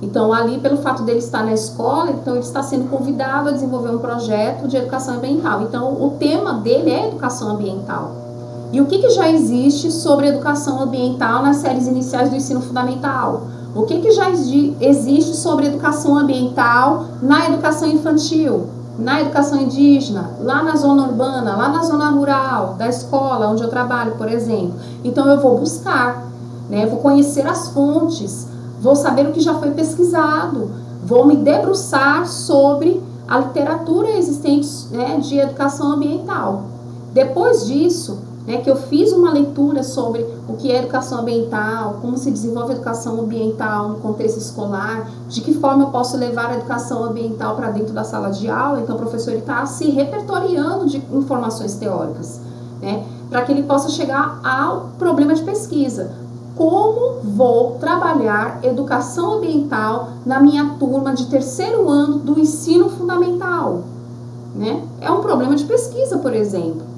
Então, ali, pelo fato dele estar na escola, então ele está sendo convidado a desenvolver um projeto de educação ambiental. Então, o tema dele é educação ambiental. E o que já existe sobre educação ambiental nas séries iniciais do ensino fundamental? O que já existe sobre educação ambiental na educação infantil, na educação indígena, lá na zona urbana, lá na zona rural, da escola onde eu trabalho, por exemplo? Então, eu vou buscar, vou conhecer as fontes, vou saber o que já foi pesquisado, vou me debruçar sobre a literatura existente de educação ambiental. Depois disso, que eu fiz uma leitura sobre o que é educação ambiental, como se desenvolve a educação ambiental no contexto escolar, de que forma eu posso levar a educação ambiental para dentro da sala de aula. Então, o professor está se repertoriando de informações teóricas, para que ele possa chegar ao problema de pesquisa. Como vou trabalhar educação ambiental na minha turma de terceiro ano do ensino fundamental? É um problema de pesquisa, por exemplo.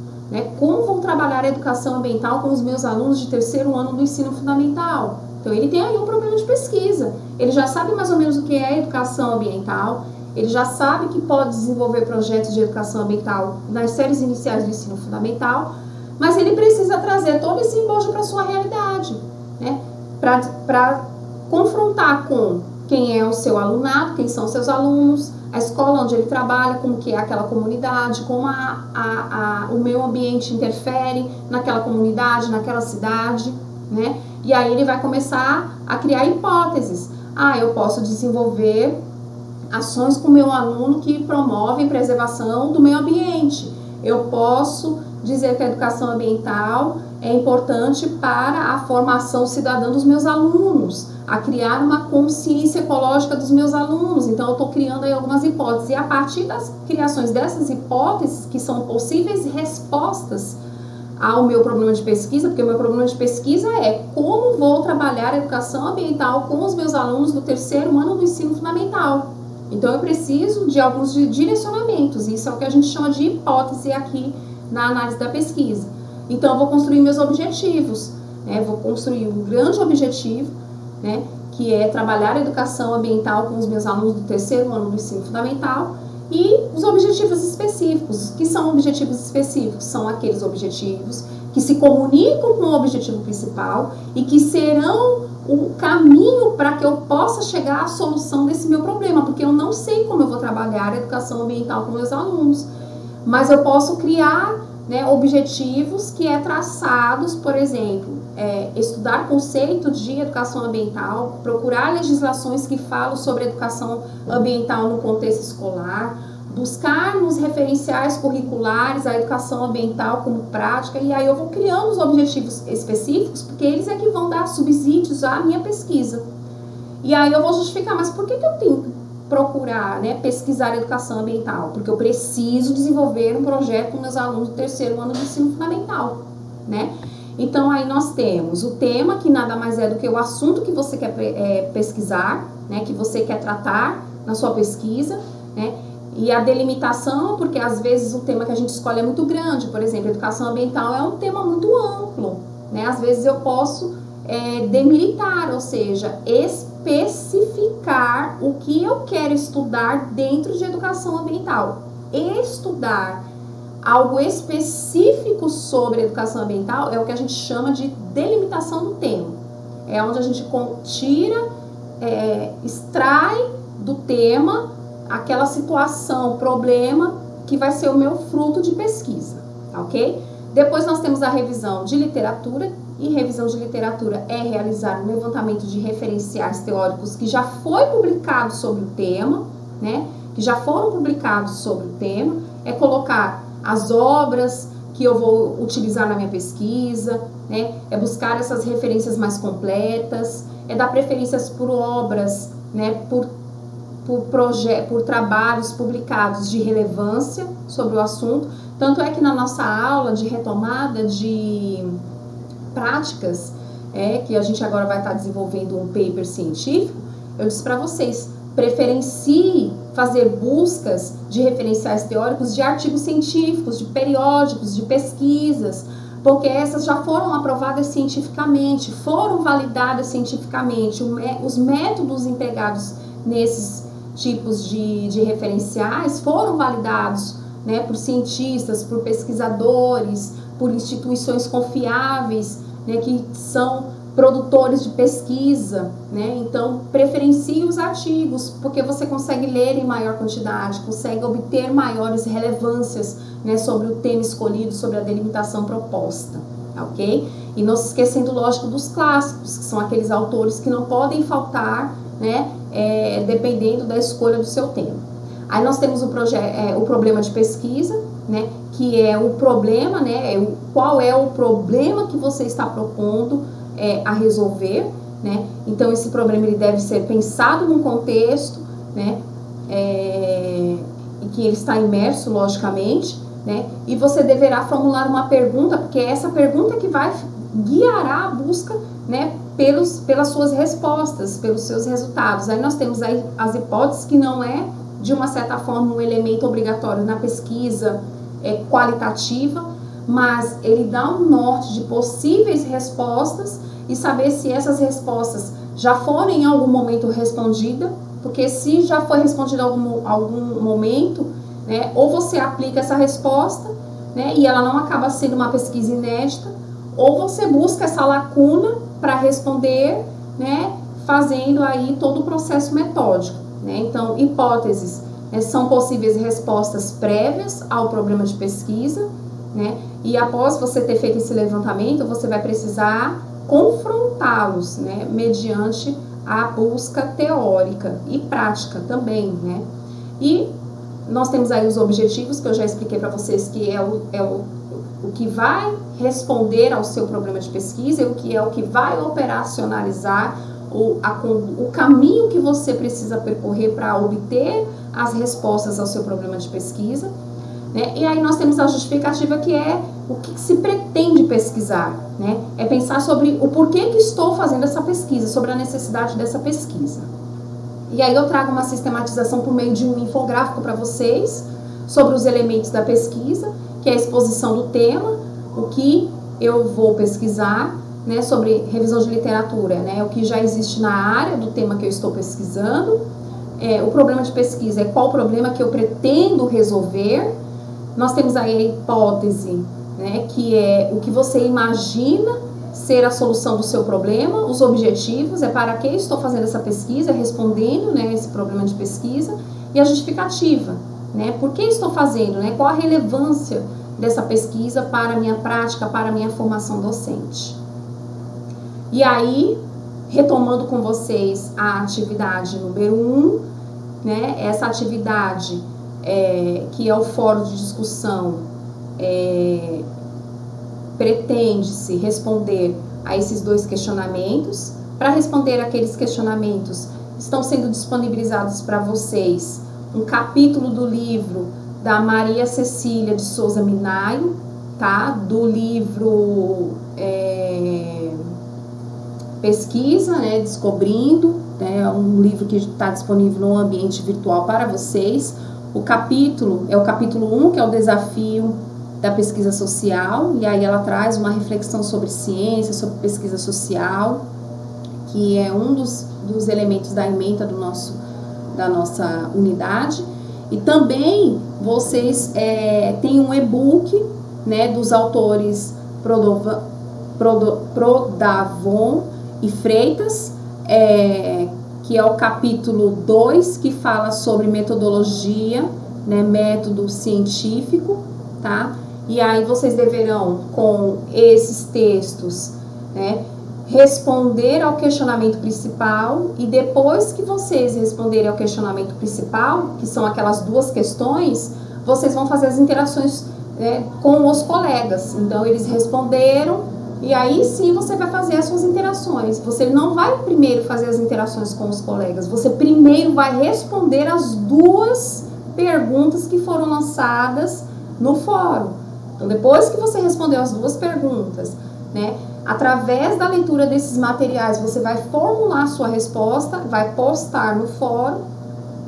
Como vou trabalhar a educação ambiental com os meus alunos de terceiro ano do ensino fundamental? Então, ele tem aí um problema de pesquisa. Ele já sabe mais ou menos o que é educação ambiental, ele já sabe que pode desenvolver projetos de educação ambiental nas séries iniciais do ensino fundamental, mas ele precisa trazer todo esse embojo para a sua realidade, para confrontar com quem é o seu alunado, quem são os seus alunos, a escola onde ele trabalha, como que é aquela comunidade, como o meio ambiente interfere naquela comunidade, naquela cidade, E aí ele vai começar a criar hipóteses. Eu posso desenvolver ações com o meu aluno que promovem preservação do meio ambiente. Eu posso dizer que a educação ambiental é importante para a formação cidadã dos meus alunos, a criar uma consciência ecológica dos meus alunos. Então, eu estou criando aí algumas hipóteses. E a partir das criações dessas hipóteses, que são possíveis respostas ao meu problema de pesquisa, porque o meu problema de pesquisa é como vou trabalhar a educação ambiental com os meus alunos do terceiro ano do ensino fundamental. Então, eu preciso de alguns direcionamentos. Isso é o que a gente chama de hipótese aqui na análise da pesquisa. Então, eu vou construir meus objetivos. Vou construir um grande objetivo, que é trabalhar a educação ambiental com os meus alunos do terceiro ano do ensino fundamental, e os objetivos específicos. Que são objetivos específicos? São aqueles objetivos que se comunicam com o objetivo principal e que serão o caminho para que eu possa chegar à solução desse meu problema, porque eu não sei como eu vou trabalhar a educação ambiental com meus alunos, mas eu posso criar objetivos que traçados, por exemplo, estudar conceitos de educação ambiental, procurar legislações que falam sobre educação ambiental no contexto escolar, buscar nos referenciais curriculares a educação ambiental como prática, e aí eu vou criando os objetivos específicos, porque eles é que vão dar subsídios à minha pesquisa. E aí eu vou justificar, mas por que eu tenho que procurar, pesquisar educação ambiental? Porque eu preciso desenvolver um projeto com meus alunos do terceiro ano do ensino fundamental, Então, aí nós temos o tema, que nada mais é do que o assunto que você quer pesquisar, que você quer tratar na sua pesquisa, E a delimitação, porque às vezes o tema que a gente escolhe é muito grande. Por exemplo, educação ambiental é um tema muito amplo, Às vezes eu posso demilitar, ou seja, especificar o que eu quero estudar dentro de educação ambiental. Estudar algo específico sobre educação ambiental é o que a gente chama de delimitação do tema. É onde a gente tira, extrai do tema aquela situação, problema que vai ser o meu fruto de pesquisa, tá ok? Depois nós temos a revisão de literatura, e revisão de literatura é realizar um levantamento de referenciais teóricos que já foi publicado sobre o tema, né? Que já foram publicados sobre o tema, é colocar as obras que eu vou utilizar na minha pesquisa, né? É buscar essas referências mais completas, é dar preferências por obras, né? Por trabalhos publicados de relevância sobre o assunto. Tanto é que na nossa aula de retomada de práticas, que a gente agora vai estar desenvolvendo um paper científico, eu disse para vocês, preferencie fazer buscas de referenciais teóricos de artigos científicos, de periódicos, de pesquisas, porque essas já foram aprovadas cientificamente, foram validadas cientificamente, os métodos empregados nesses tipos de referenciais foram validados, né, por cientistas, por pesquisadores, por instituições confiáveis, né, que são produtores de pesquisa, né? Então, preferencie os artigos, porque você consegue ler em maior quantidade, consegue obter maiores relevâncias, né, sobre o tema escolhido, sobre a delimitação proposta, ok? E não se esquecendo, lógico, dos clássicos, que são aqueles autores que não podem faltar, né, dependendo da escolha do seu tema. Aí nós temos o problema de pesquisa, né, que é o problema, né, qual é o problema que você está propondo a resolver, né? Então esse problema ele deve ser pensado num contexto, né, em que ele está imerso, logicamente, né? E você deverá formular uma pergunta, porque é essa pergunta que vai guiará a busca, né, pelas suas respostas, pelos seus resultados. Aí nós temos aí as hipóteses, que não é, de uma certa forma, um elemento obrigatório na pesquisa qualitativa, mas ele dá um norte de possíveis respostas e saber se essas respostas já foram em algum momento respondidas, porque se já foi respondida em algum momento, né, ou você aplica essa resposta, né, e ela não acaba sendo uma pesquisa inédita, ou você busca essa lacuna para responder, né, fazendo aí todo o processo metódico, né? Então, hipóteses, né, são possíveis respostas prévias ao problema de pesquisa, né? E após você ter feito esse levantamento, você vai precisar confrontá-los, né, mediante a busca teórica e prática também, né? E nós temos aí os objetivos, que eu já expliquei para vocês, que é o que vai responder ao seu problema de pesquisa, e o que vai operacionalizar o caminho que você precisa percorrer para obter as respostas ao seu problema de pesquisa, né? E aí nós temos a justificativa, que é o que se pretende pesquisar, né? É pensar sobre o porquê que estou fazendo essa pesquisa, sobre a necessidade dessa pesquisa. E aí eu trago uma sistematização por meio de um infográfico para vocês, sobre os elementos da pesquisa, que é a exposição do tema, o que eu vou pesquisar, né, sobre revisão de literatura, né, o que já existe na área do tema que eu estou pesquisando. O problema de pesquisa é qual o problema que eu pretendo resolver. Nós temos aí a hipótese, né, que é o que você imagina ser a solução do seu problema. Os objetivos é para que estou fazendo essa pesquisa, respondendo, né, esse problema de pesquisa. E a justificativa, né, por que estou fazendo, né, qual a relevância dessa pesquisa para a minha prática, para a minha formação docente. E aí, retomando com vocês a atividade número 1, né, essa atividade que é o fórum de discussão, pretende-se responder a esses 2 questionamentos. Para responder aqueles questionamentos, estão sendo disponibilizados para vocês um capítulo do livro da Maria Cecília de Souza Minaio, tá? Do livro Pesquisa, né? Descobrindo, né? Um livro que está disponível no ambiente virtual para vocês. O capítulo é o capítulo 1, que é o desafio da pesquisa social, e aí ela traz uma reflexão sobre ciência, sobre pesquisa social, que é um dos elementos da ementa da nossa unidade. E também vocês têm um e-book, né, dos autores Prodavon e Freitas, que é o capítulo 2, que fala sobre metodologia, né, método científico, tá? E aí vocês deverão, com esses textos, né, responder ao questionamento principal, e depois que vocês responderem ao questionamento principal, que são aquelas duas questões, vocês vão fazer as interações, né, com os colegas. Então, eles responderam, e aí sim você vai fazer as suas interações. Você não vai primeiro fazer as interações com os colegas, você primeiro vai responder as duas perguntas que foram lançadas no fórum. Então, depois que você respondeu as duas perguntas, né, através da leitura desses materiais, você vai formular a sua resposta, vai postar no fórum,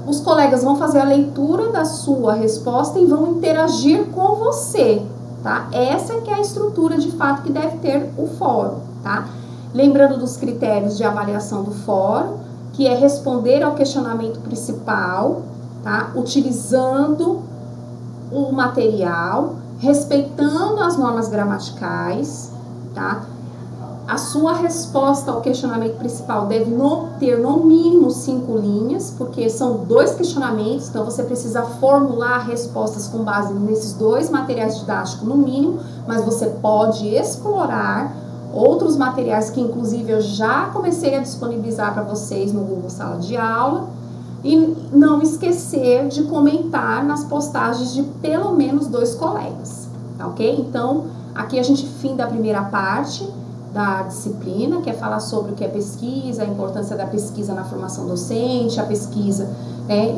os colegas vão fazer a leitura da sua resposta e vão interagir com você, tá? Essa que é a estrutura de fato que deve ter o fórum, tá? Lembrando dos critérios de avaliação do fórum, que é responder ao questionamento principal, tá? Utilizando o material, respeitando as normas gramaticais, tá? A sua resposta ao questionamento principal deve ter no mínimo 5 linhas, porque são 2 questionamentos, então você precisa formular respostas com base nesses 2 materiais didáticos no mínimo, mas você pode explorar outros materiais que inclusive eu já comecei a disponibilizar para vocês no Google Sala de Aula, e não esquecer de comentar nas postagens de pelo menos 2 colegas, tá ok? Então, aqui a gente finda a primeira parte da disciplina, que é falar sobre o que é pesquisa, a importância da pesquisa na formação docente, a pesquisa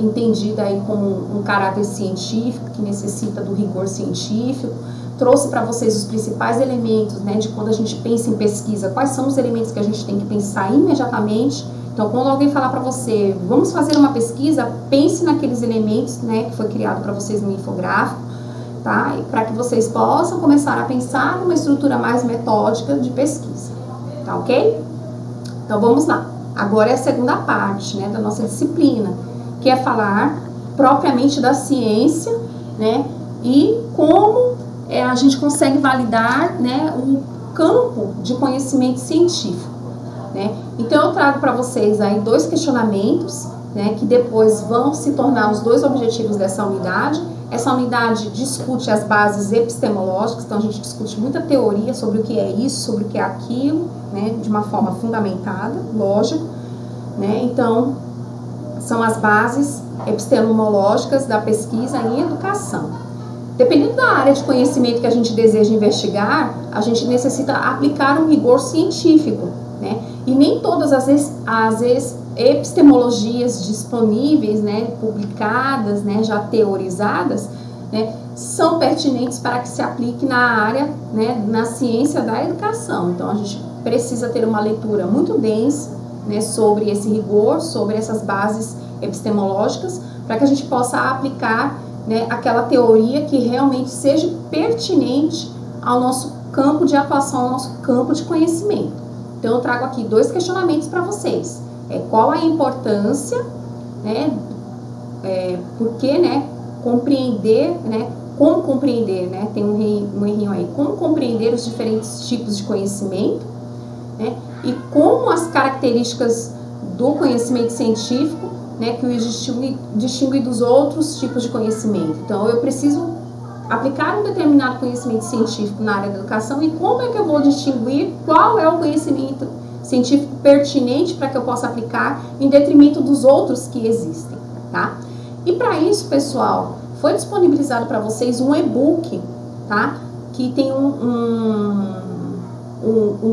entendida aí como um caráter científico, que necessita do rigor científico. Trouxe para vocês os principais elementos, né, de quando a gente pensa em pesquisa, quais são os elementos que a gente tem que pensar imediatamente. Então, quando alguém falar para você, vamos fazer uma pesquisa, pense naqueles elementos, né, que foi criado para vocês no infográfico, tá? E para que vocês possam começar a pensar numa estrutura mais metódica de pesquisa, tá ok? Então, vamos lá. Agora é a segunda parte, né, da nossa disciplina, que é falar propriamente da ciência, né, e como a gente consegue validar, né, um campo de conhecimento científico. Né? Então eu trago para vocês aí 2 questionamentos, né, que depois vão se tornar os 2 objetivos dessa unidade. Essa unidade discute as bases epistemológicas, então a gente discute muita teoria sobre o que é isso, sobre o que é aquilo, né, de uma forma fundamentada, lógico, né? Então são as bases epistemológicas da pesquisa em educação. Dependendo da área de conhecimento que a gente deseja investigar, a gente necessita aplicar um rigor científico, né? E nem todas as epistemologias disponíveis, né, publicadas, né, já teorizadas, né, são pertinentes para que se aplique na área, né, na ciência da educação. Então, a gente precisa ter uma leitura muito densa, né, sobre esse rigor, sobre essas bases epistemológicas, para que a gente possa aplicar, né, aquela teoria que realmente seja pertinente ao nosso campo de atuação, ao nosso campo de conhecimento. Então, eu trago aqui 2 questionamentos para vocês. Qual a importância, né, porque, né, compreender, né, como compreender, né, tem um errinho aí, como compreender os diferentes tipos de conhecimento, né, e como as características do conhecimento científico, né, que o distingue dos outros tipos de conhecimento. Então, eu preciso aplicar um determinado conhecimento científico na área da educação, e como é que eu vou distinguir qual é o conhecimento científico pertinente para que eu possa aplicar em detrimento dos outros que existem, tá? E para isso, pessoal, foi disponibilizado para vocês um e-book, tá? Que tem um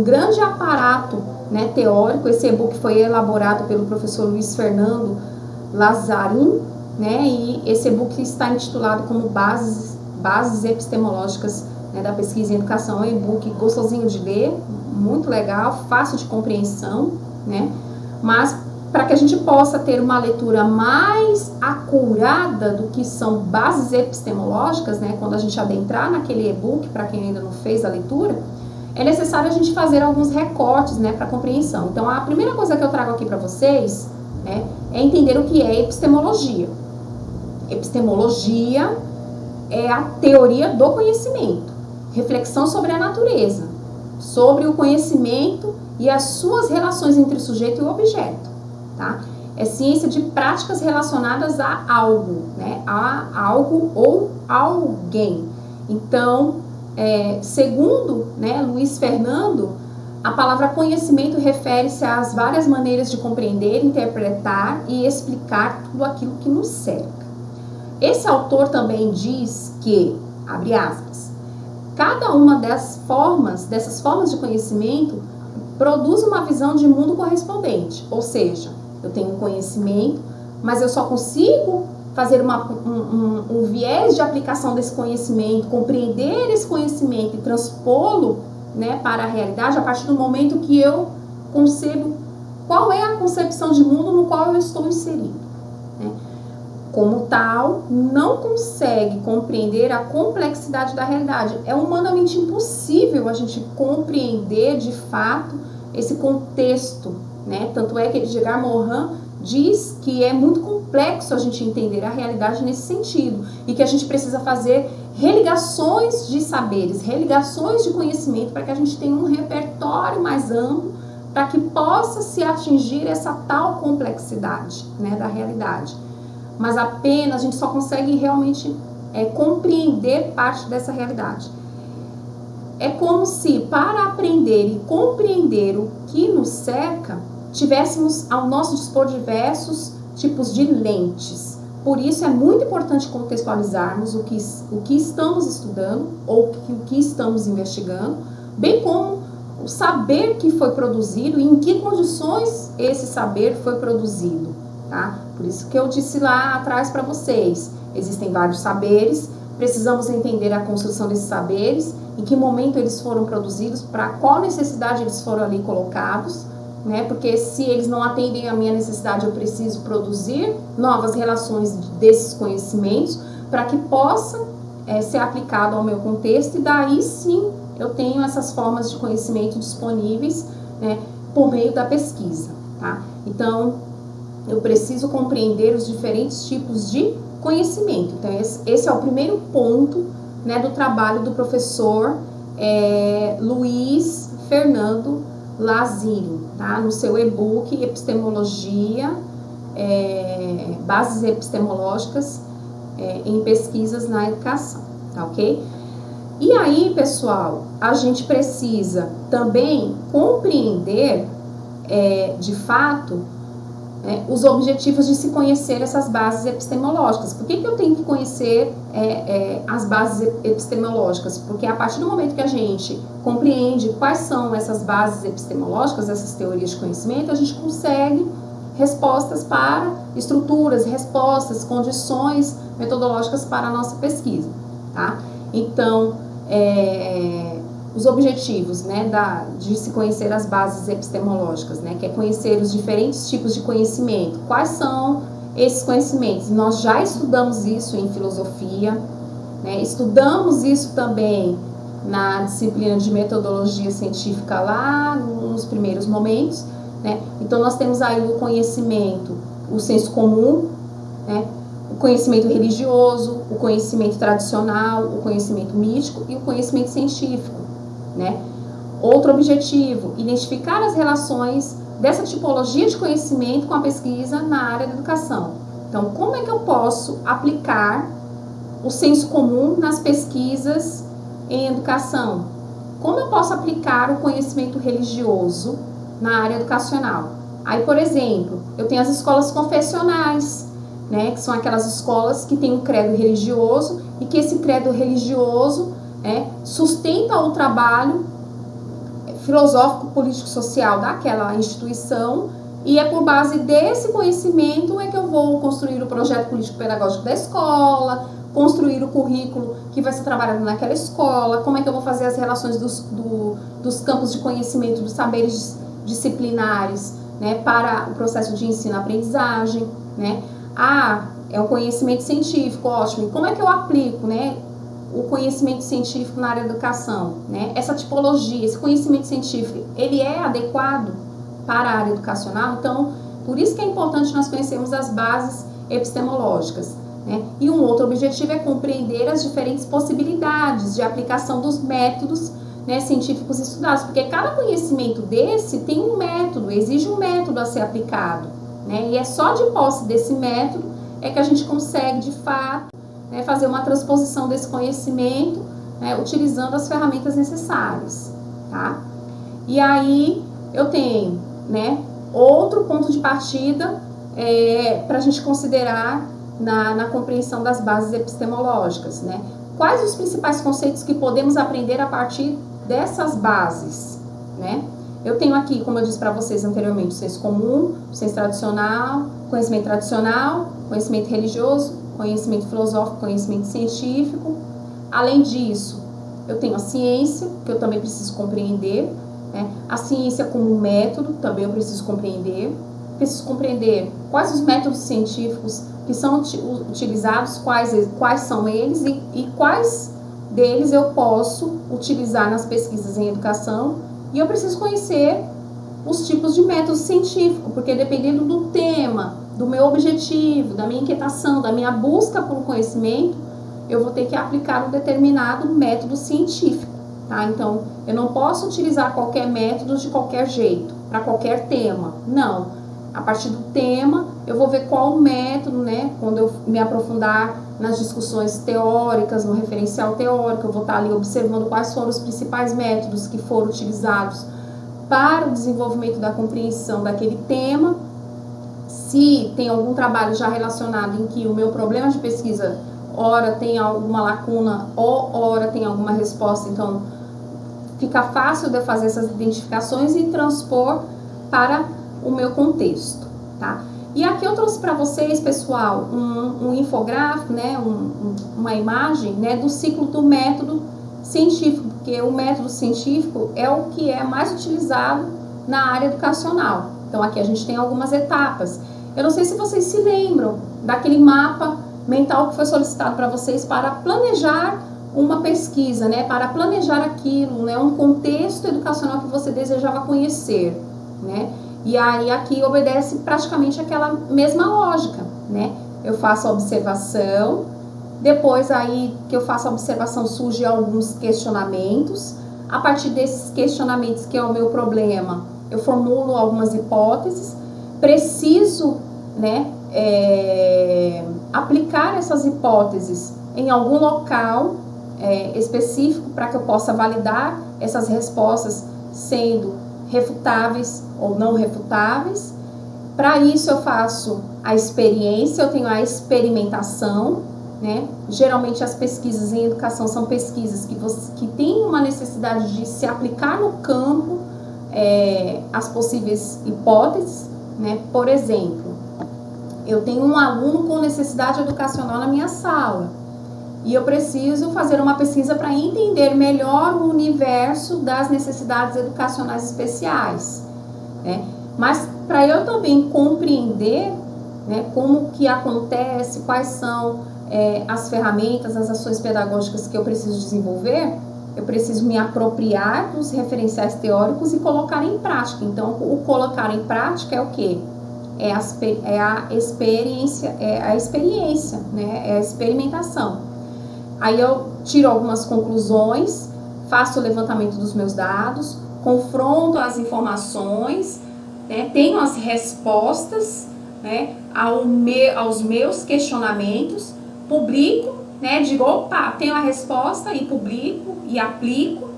grande aparato, né, teórico. Esse e-book foi elaborado pelo professor Luiz Fernando Lazarim, né? E esse e-book está intitulado como Bases Epistemológicas, né, da Pesquisa em Educação. É um e-book gostosinho de ler, muito legal, fácil de compreensão, né? Mas para que a gente possa ter uma leitura mais acurada do que são bases epistemológicas, né, quando a gente adentrar naquele e-book, para quem ainda não fez a leitura, é necessário a gente fazer alguns recortes, né, para compreensão. Então, a primeira coisa que eu trago aqui para vocês, né, é entender o que é epistemologia. Epistemologia é a teoria do conhecimento, reflexão sobre a natureza, sobre o conhecimento e as suas relações entre o sujeito e o objeto. Tá? É ciência de práticas relacionadas a algo, né? A algo ou alguém. Então, segundo, né, Luiz Fernando, a palavra conhecimento refere-se às várias maneiras de compreender, interpretar e explicar tudo aquilo que nos cerca. Esse autor também diz que, abre aspas, cada uma dessas formas de conhecimento produz uma visão de mundo correspondente, ou seja, eu tenho um conhecimento, mas eu só consigo fazer um viés de aplicação desse conhecimento, compreender esse conhecimento e transpô-lo, né, para a realidade a partir do momento que eu concebo qual é a concepção de mundo no qual eu estou inserido. Né? Como tal, não consegue compreender a complexidade da realidade. É humanamente impossível a gente compreender de fato esse contexto, né? Tanto é que Edgar Morin diz que é muito complexo a gente entender a realidade nesse sentido e que a gente precisa fazer religações de saberes, religações de conhecimento para que a gente tenha um repertório mais amplo para que possa se atingir essa tal complexidade, né, da realidade. Mas apenas a gente só consegue realmente compreender parte dessa realidade. É como se, para aprender e compreender o que nos cerca, tivéssemos ao nosso dispor diversos tipos de lentes. Por isso é muito importante contextualizarmos o que estamos estudando ou o que estamos investigando, bem como o saber que foi produzido e em que condições esse saber foi produzido. Tá? Por isso que eu disse lá atrás para vocês, existem vários saberes, precisamos entender a construção desses saberes, em que momento eles foram produzidos, para qual necessidade eles foram ali colocados, né? Porque se eles não atendem à minha necessidade, eu preciso produzir novas relações desses conhecimentos para que possa ser aplicado ao meu contexto e daí sim eu tenho essas formas de conhecimento disponíveis, né, por meio da pesquisa. Tá? Então, eu preciso compreender os diferentes tipos de conhecimento. Então, esse é o primeiro ponto, né, do trabalho do professor Luiz Fernando Lazzarini, tá? No seu e-book Epistemologia, Bases Epistemológicas em Pesquisas na Educação, tá ok? E aí, pessoal, a gente precisa também compreender, de fato, os objetivos de se conhecer essas bases epistemológicas. Por que eu tenho que conhecer as bases epistemológicas? Porque a partir do momento que a gente compreende quais são essas bases epistemológicas, essas teorias de conhecimento, a gente consegue respostas para estruturas, respostas, condições metodológicas para a nossa pesquisa. Tá? Então, os objetivos, né, de se conhecer as bases epistemológicas, né, que é conhecer os diferentes tipos de conhecimento. Quais são esses conhecimentos? Nós já estudamos isso em filosofia, né, estudamos isso também na disciplina de metodologia científica lá nos primeiros momentos, né? Então nós temos aí o conhecimento, o senso comum, né, o conhecimento religioso, o conhecimento tradicional, o conhecimento místico e o conhecimento científico. Né? Outro objetivo, identificar as relações dessa tipologia de conhecimento com a pesquisa na área da educação. Então, como é que eu posso aplicar o senso comum nas pesquisas em educação? Como eu posso aplicar o conhecimento religioso na área educacional? Aí, por exemplo, eu tenho as escolas confessionais, né, que são aquelas escolas que têm um credo religioso e que esse credo religioso sustenta o trabalho filosófico, político, social daquela instituição e é por base desse conhecimento que eu vou construir o projeto político-pedagógico da escola, construir o currículo que vai ser trabalhado naquela escola, como é que eu vou fazer as relações dos campos de conhecimento, dos saberes disciplinares, né, para o processo de ensino-aprendizagem, né? É um conhecimento científico, ótimo. E como é que eu aplico, né, o conhecimento científico na área da educação, né? Essa tipologia, esse conhecimento científico, ele é adequado para a área educacional? Então, por isso que é importante nós conhecermos as bases epistemológicas, né? E um outro objetivo é compreender as diferentes possibilidades de aplicação dos métodos, né, científicos estudados, porque cada conhecimento desse tem um método, exige um método a ser aplicado, né? E é só de posse desse método é que a gente consegue, de fato, né, fazer uma transposição desse conhecimento, né, utilizando as ferramentas necessárias, tá? E aí eu tenho, né, outro ponto de partida para a gente considerar na compreensão das bases epistemológicas, né? Quais os principais conceitos que podemos aprender a partir dessas bases, né? Eu tenho aqui, como eu disse para vocês anteriormente, o senso comum, o senso tradicional, conhecimento religioso, conhecimento filosófico, conhecimento científico. Além disso, eu tenho a ciência, que eu também preciso compreender, né? A ciência como método, também eu preciso compreender. Preciso compreender quais os métodos científicos que são utilizados, quais são eles e quais deles eu posso utilizar nas pesquisas em educação. E eu preciso conhecer os tipos de métodos científicos, porque dependendo do tema, do meu objetivo, da minha inquietação, da minha busca por conhecimento, eu vou ter que aplicar um determinado método científico, tá? Então, eu não posso utilizar qualquer método de qualquer jeito, para qualquer tema, não. A partir do tema, eu vou ver qual o método, né? Quando eu me aprofundar nas discussões teóricas, no referencial teórico, eu vou estar ali observando quais foram os principais métodos que foram utilizados para o desenvolvimento da compreensão daquele tema. Se tem algum trabalho já relacionado em que o meu problema de pesquisa, ora tem alguma lacuna, ou ora tem alguma resposta, então fica fácil de eu fazer essas identificações e transpor para o meu contexto, tá? E aqui eu trouxe para vocês, pessoal, um infográfico, né, uma imagem, né, do ciclo do método científico, porque o método científico é o que é mais utilizado na área educacional. Então aqui a gente tem algumas etapas. Eu não sei se vocês se lembram daquele mapa mental que foi solicitado para vocês para planejar uma pesquisa, né, para planejar aquilo, né, um contexto educacional que você desejava conhecer, né? E aí aqui obedece praticamente aquela mesma lógica, né? Eu faço a observação, depois aí que eu faço a observação surgem alguns questionamentos. A partir desses questionamentos, que é o meu problema, eu formulo algumas hipóteses. Preciso, né, aplicar essas hipóteses em algum local específico para que eu possa validar essas respostas sendo refutáveis ou não refutáveis. Para isso eu faço a experiência, eu tenho a experimentação, né? Geralmente as pesquisas em educação são pesquisas que têm uma necessidade de se aplicar no campo as possíveis hipóteses, né? Por exemplo, eu tenho um aluno com necessidade educacional na minha sala e eu preciso fazer uma pesquisa para entender melhor o universo das necessidades educacionais especiais, né? Mas para eu também compreender, né, como que acontece, quais são as ferramentas, as ações pedagógicas que eu preciso desenvolver, eu preciso me apropriar dos referenciais teóricos e colocar em prática. Então, o colocar em prática é o quê? É a experiência, né? É a experimentação. Aí eu tiro algumas conclusões, faço o levantamento dos meus dados, confronto as informações, né, tenho as respostas, né, aos meus questionamentos, publico, né, digo, opa, tenho a resposta e publico e aplico,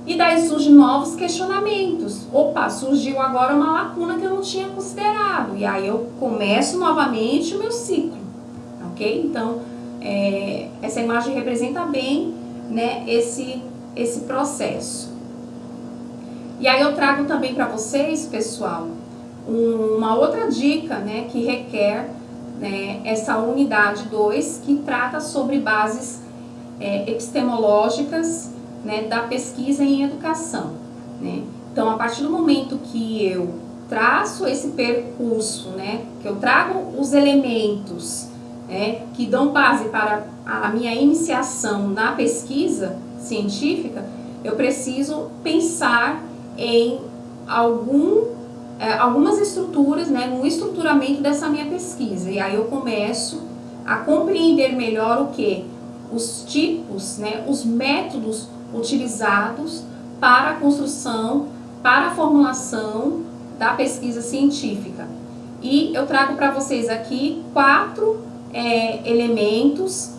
e daí surgem novos questionamentos. Opa, surgiu agora uma lacuna que eu não tinha considerado, e aí eu começo novamente o meu ciclo, ok? Então, essa imagem representa bem, né, esse processo. E aí eu trago também para vocês, pessoal, uma outra dica, né, que requer, né, essa unidade 2, que trata sobre bases epistemológicas, né, da pesquisa em educação, né? Então, a partir do momento que eu traço esse percurso, né, que eu trago os elementos, né, que dão base para a minha iniciação na pesquisa científica, eu preciso pensar em algumas estruturas, né, no estruturamento dessa minha pesquisa. E aí eu começo a compreender melhor o que? Os tipos, né, os métodos utilizados para a construção, para a formulação da pesquisa científica. E eu trago para vocês aqui 4 elementos,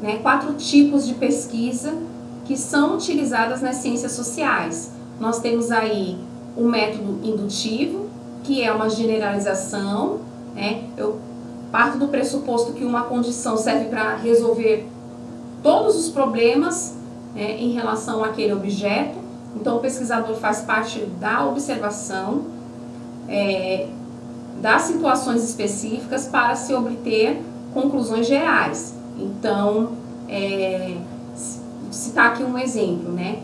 né, 4 tipos de pesquisa que são utilizadas nas ciências sociais. Nós temos aí o método indutivo, que é uma generalização, né? Eu parto do pressuposto que uma condição serve para resolver todos os problemas, né, em relação àquele objeto. Então, o pesquisador faz parte da observação das situações específicas para se obter conclusões gerais. Então, citar aqui um exemplo, né?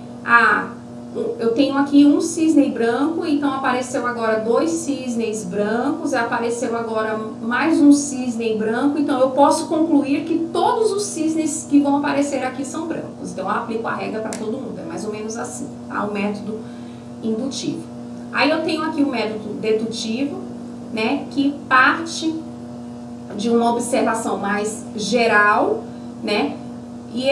Eu tenho aqui um cisne branco, então apareceu agora 2 cisnes brancos, apareceu agora mais um cisne branco, então eu posso concluir que todos os cisnes que vão aparecer aqui são brancos. Então eu aplico a regra para todo mundo, é mais ou menos assim, tá? O método indutivo. Aí eu tenho aqui o método dedutivo, né, que parte de uma observação mais geral, né, e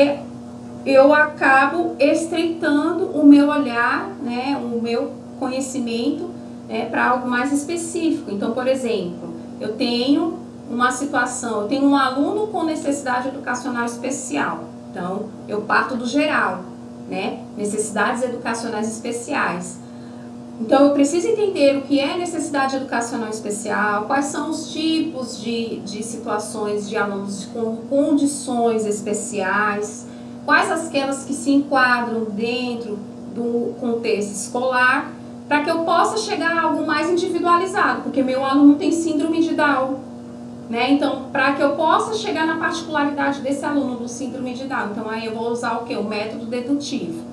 eu acabo estreitando o meu olhar, né, o meu conhecimento, né, para algo mais específico. Então, por exemplo, eu tenho uma situação, eu tenho um aluno com necessidade educacional especial. Então, eu parto do geral, né, necessidades educacionais especiais. Então, eu preciso entender o que é necessidade educacional especial, quais são os tipos de situações de alunos com condições especiais, quais aquelas que se enquadram dentro do contexto escolar, para que eu possa chegar a algo mais individualizado, porque meu aluno tem síndrome de Down, né? Então, para que eu possa chegar na particularidade desse aluno do síndrome de Down, então aí eu vou usar o quê? O método dedutivo.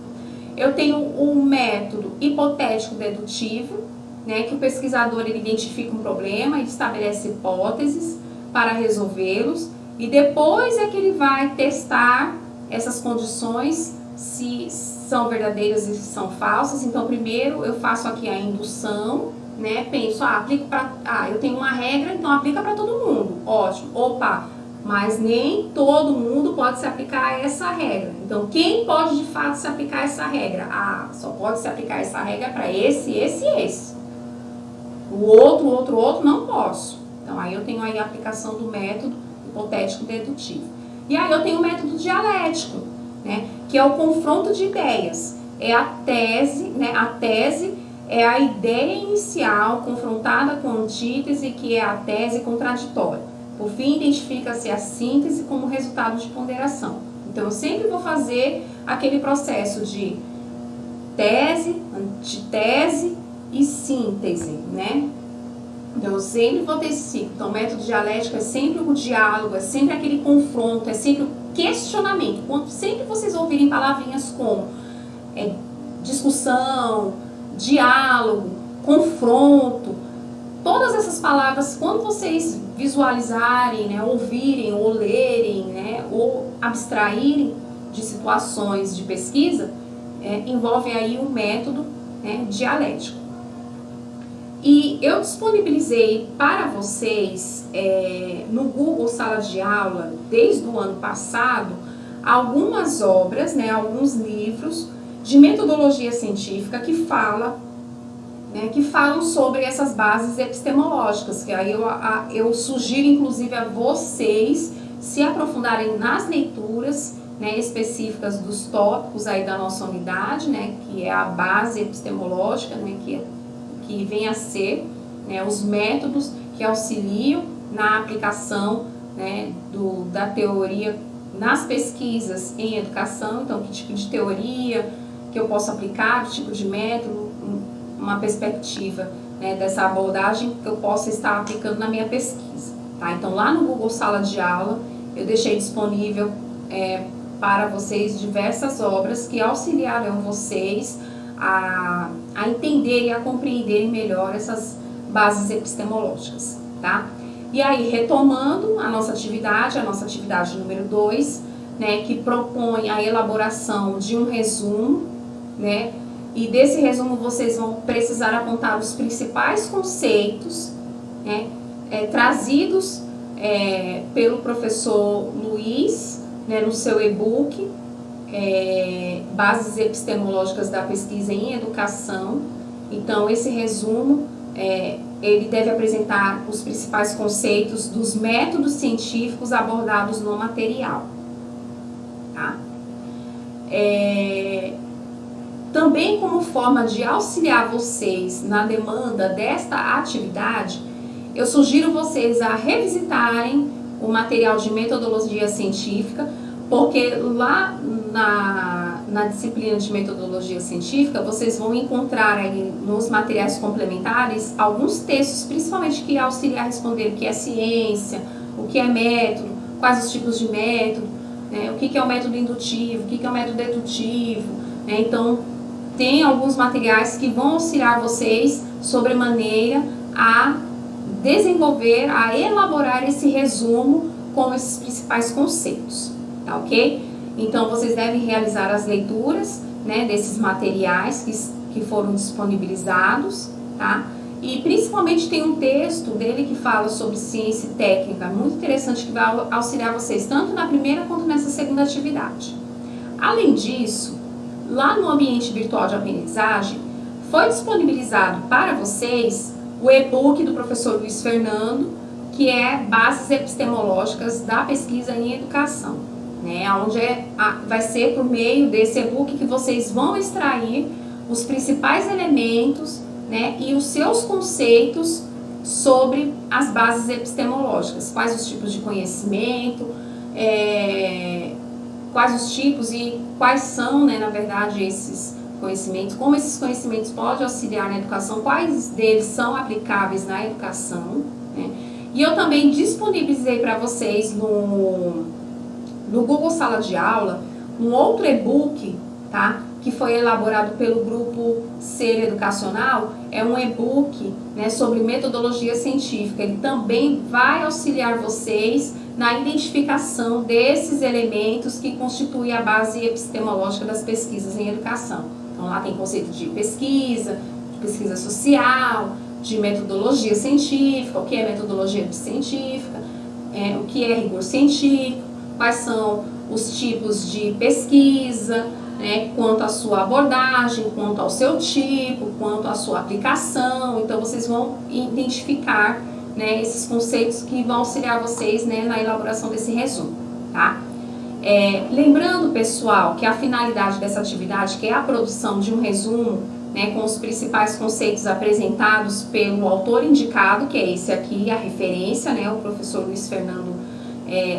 Eu tenho um método hipotético dedutivo, né, que o pesquisador ele identifica um problema e estabelece hipóteses para resolvê-los, e depois é que ele vai testar essas condições, se são verdadeiras e se são falsas. Então, primeiro eu faço aqui a indução, né? Penso, aplico para, eu tenho uma regra, então aplica para todo mundo. Ótimo. Opa, mas nem todo mundo pode se aplicar a essa regra. Então, quem pode de fato se aplicar a essa regra? Só pode se aplicar essa regra para esse, esse e esse. O outro, não posso. Então, aí eu tenho aí a aplicação do método hipotético dedutivo. E aí eu tenho o método dialético, né, que é o confronto de ideias. É a tese, né, a tese é a ideia inicial confrontada com a antítese, que é a tese contraditória. Por fim, identifica-se a síntese como resultado de ponderação. Então, eu sempre vou fazer aquele processo de tese, antítese e síntese, né? Então, eu sempre vou ter esse ciclo. Então, o método dialético é sempre o diálogo, é sempre aquele confronto, é sempre o questionamento. Quando sempre vocês ouvirem palavrinhas como discussão, diálogo, confronto, todas essas palavras, quando vocês visualizarem, né, ouvirem ou lerem, né, ou abstraírem de situações de pesquisa, envolve aí o método, né, dialético. E eu disponibilizei para vocês no Google Sala de Aula, desde o ano passado, algumas obras, né, alguns livros de metodologia científica que falam sobre essas bases epistemológicas, que aí eu sugiro inclusive a vocês se aprofundarem nas leituras, né, específicas dos tópicos aí da nossa unidade, né, que é a base epistemológica, né, que vem a ser, né, os métodos que auxiliam na aplicação, né, da teoria nas pesquisas em educação. Então, que tipo de teoria que eu posso aplicar, que tipo de método, uma perspectiva, né, dessa abordagem que eu possa estar aplicando na minha pesquisa. Tá? Então, lá no Google Sala de Aula, eu deixei disponível para vocês diversas obras que auxiliarão vocês a entenderem e a compreenderem melhor essas bases epistemológicas, tá? E aí, retomando a nossa atividade número 2, né, que propõe a elaboração de um resumo, né, e desse resumo vocês vão precisar apontar os principais conceitos, né, trazidos pelo professor Luiz, né, no seu e-book, Bases Epistemológicas da Pesquisa em Educação. Então, esse resumo, ele deve apresentar os principais conceitos dos métodos científicos abordados no material. Tá? Também como forma de auxiliar vocês na demanda desta atividade, eu sugiro vocês a revisitarem o material de metodologia científica, porque lá na disciplina de metodologia científica, vocês vão encontrar aí nos materiais complementares alguns textos, principalmente que auxiliam a responder o que é ciência, o que é método, quais os tipos de método, né, o que é o método indutivo, o que é o método dedutivo, né, então tem alguns materiais que vão auxiliar vocês sobremaneira a desenvolver, a elaborar esse resumo com esses principais conceitos, tá ok? Então, vocês devem realizar as leituras, né, desses materiais que foram disponibilizados, tá? E principalmente tem um texto dele que fala sobre ciência e técnica, muito interessante, que vai auxiliar vocês tanto na primeira quanto nessa segunda atividade. Além disso, lá no ambiente virtual de aprendizagem, foi disponibilizado para vocês o e-book do professor Luiz Fernando, que é Bases Epistemológicas da Pesquisa em Educação, né? Onde vai ser por meio desse e-book que vocês vão extrair os principais elementos, né, e os seus conceitos sobre as bases epistemológicas, quais os tipos de conhecimento, quais os tipos e quais são, né, na verdade, esses conhecimentos, como esses conhecimentos podem auxiliar na educação, quais deles são aplicáveis na educação, né? E eu também disponibilizei para vocês no Google Sala de Aula um outro e-book, tá? Que foi elaborado pelo grupo Ser Educacional, é um e-book, né, sobre metodologia científica. Ele também vai auxiliar vocês na identificação desses elementos que constituem a base epistemológica das pesquisas em educação. Então, lá tem conceito de pesquisa social, de metodologia científica, o que é metodologia científica, o que é rigor científico, quais são os tipos de pesquisa, né, quanto à sua abordagem, quanto ao seu tipo, quanto à sua aplicação. Então, vocês vão identificar, né, esses conceitos que vão auxiliar vocês, né, na elaboração desse resumo, tá? Lembrando, pessoal, que a finalidade dessa atividade, que é a produção de um resumo, né, com os principais conceitos apresentados pelo autor indicado, que é esse aqui, a referência, né, o professor Luiz Fernando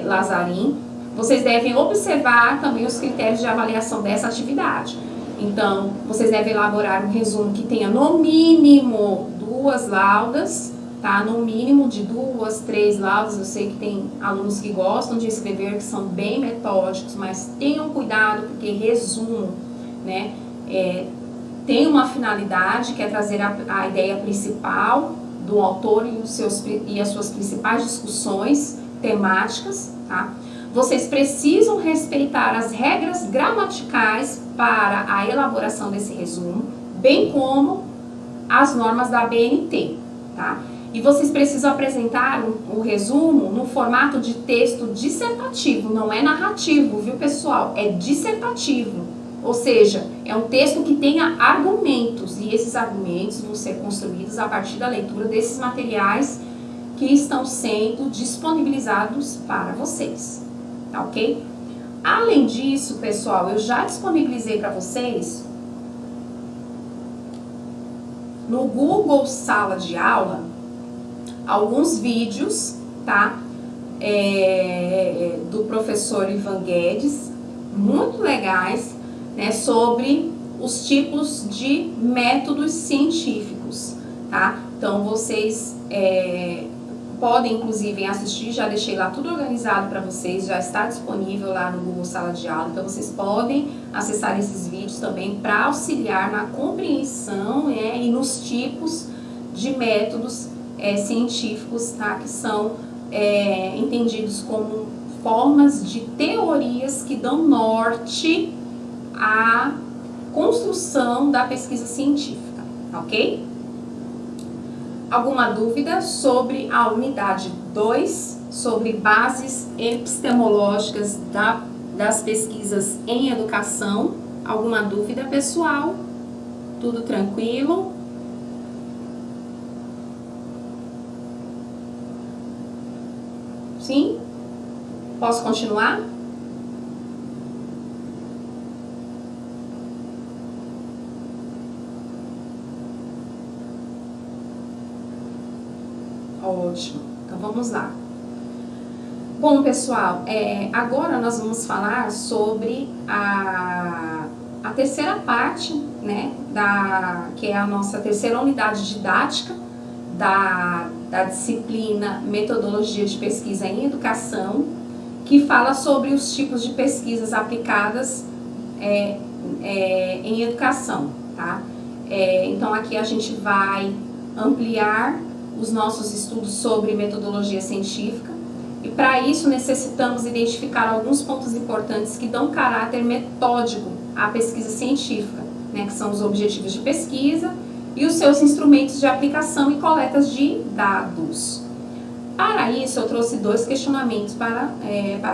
Lazarim. Vocês devem observar também os critérios de avaliação dessa atividade. Então, vocês devem elaborar um resumo que tenha no mínimo 2 laudas, tá? No mínimo de 2, 3 laudas. Eu sei que tem alunos que gostam de escrever, que são bem metódicos, mas tenham cuidado, porque resumo, né, tem uma finalidade, que é trazer a ideia principal do autor e as suas principais discussões temáticas, tá? Vocês precisam respeitar as regras gramaticais para a elaboração desse resumo, bem como as normas da ABNT, tá? E vocês precisam apresentar o resumo no formato de texto dissertativo, não é narrativo, viu, pessoal? É dissertativo, ou seja, é um texto que tenha argumentos, e esses argumentos vão ser construídos a partir da leitura desses materiais que estão sendo disponibilizados para vocês. Tá ok? Além disso, pessoal, eu já disponibilizei para vocês no Google Sala de Aula alguns vídeos, tá? Do professor Ivan Guedes, muito legais, né? Sobre os tipos de métodos científicos, tá? Então, vocês podem, inclusive, assistir, já deixei lá tudo organizado para vocês, já está disponível lá no Google Sala de Aula, então vocês podem acessar esses vídeos também para auxiliar na compreensão, e nos tipos de métodos científicos, tá? Que são entendidos como formas de teorias que dão norte à construção da pesquisa científica, ok? Alguma dúvida sobre a unidade 2, sobre bases epistemológicas das pesquisas em educação? Alguma dúvida, pessoal? Tudo tranquilo? Sim? Posso continuar? Ótimo. Então vamos lá. Bom, pessoal, agora nós vamos falar sobre a terceira parte, né, que é a nossa terceira unidade didática da disciplina Metodologia de Pesquisa em Educação, que fala sobre os tipos de pesquisas aplicadas em educação, tá? Então aqui a gente vai ampliar os nossos estudos sobre metodologia científica, e para isso necessitamos identificar alguns pontos importantes que dão caráter metódico à pesquisa científica, né, que são os objetivos de pesquisa e os seus instrumentos de aplicação e coletas de dados. Para isso, eu trouxe 2 questionamentos para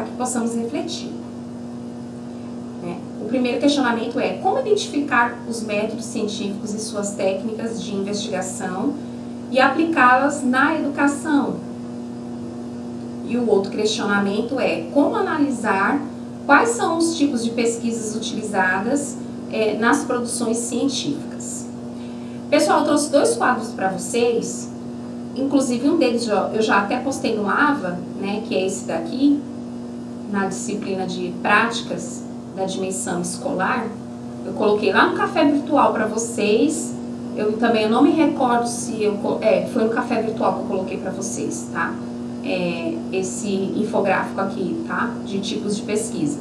que possamos refletir. O primeiro questionamento é: como identificar os métodos científicos e suas técnicas de investigação e aplicá-las na educação? E o outro questionamento é: como analisar quais são os tipos de pesquisas utilizadas nas produções científicas? Pessoal, eu trouxe 2 quadros para vocês, inclusive um deles eu já até postei no AVA, né, que é esse daqui, na disciplina de práticas da dimensão escolar. Eu coloquei lá no café virtual para vocês. Eu não me recordo se foi no café virtual que eu coloquei para vocês, tá? Esse infográfico aqui, tá? De tipos de pesquisa.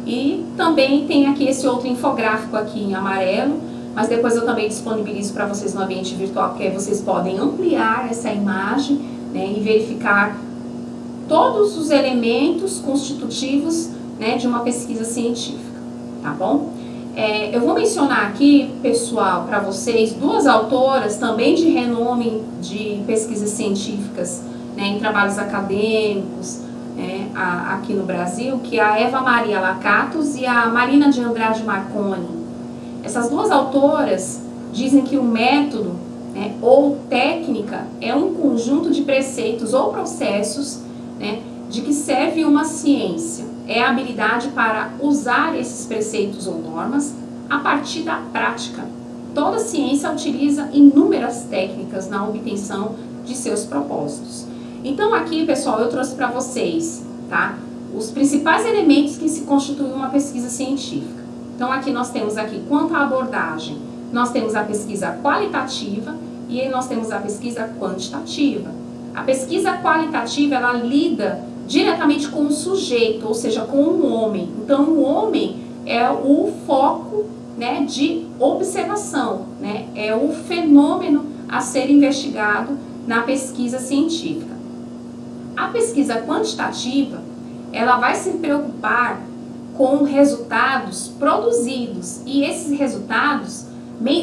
E também tem aqui esse outro infográfico aqui em amarelo, mas depois eu também disponibilizo para vocês no ambiente virtual, porque vocês podem ampliar essa imagem, né, e verificar todos os elementos constitutivos, né, de uma pesquisa científica, tá bom? Eu vou mencionar aqui, pessoal, para vocês, 2 autoras também de renome de pesquisas científicas, né, em trabalhos acadêmicos, aqui no Brasil, que é a Eva Maria Lacatos e a Marina de Andrade Marconi. Essas 2 autoras dizem que o método, né, ou técnica é um conjunto de preceitos ou processos, né, de que serve uma ciência. É a habilidade para usar esses preceitos ou normas a partir da prática. Toda ciência utiliza inúmeras técnicas na obtenção de seus propósitos. Então aqui, pessoal, eu trouxe para vocês, tá, os principais elementos que se constituem uma pesquisa científica. Então aqui nós temos quanto à abordagem, nós temos a pesquisa qualitativa e aí nós temos a pesquisa quantitativa. A pesquisa qualitativa, ela lida diretamente com o sujeito, ou seja, com o homem. Então o homem é o foco, né, de observação, né, é o fenômeno a ser investigado na pesquisa científica. A pesquisa quantitativa, ela vai se preocupar com resultados produzidos, e esses resultados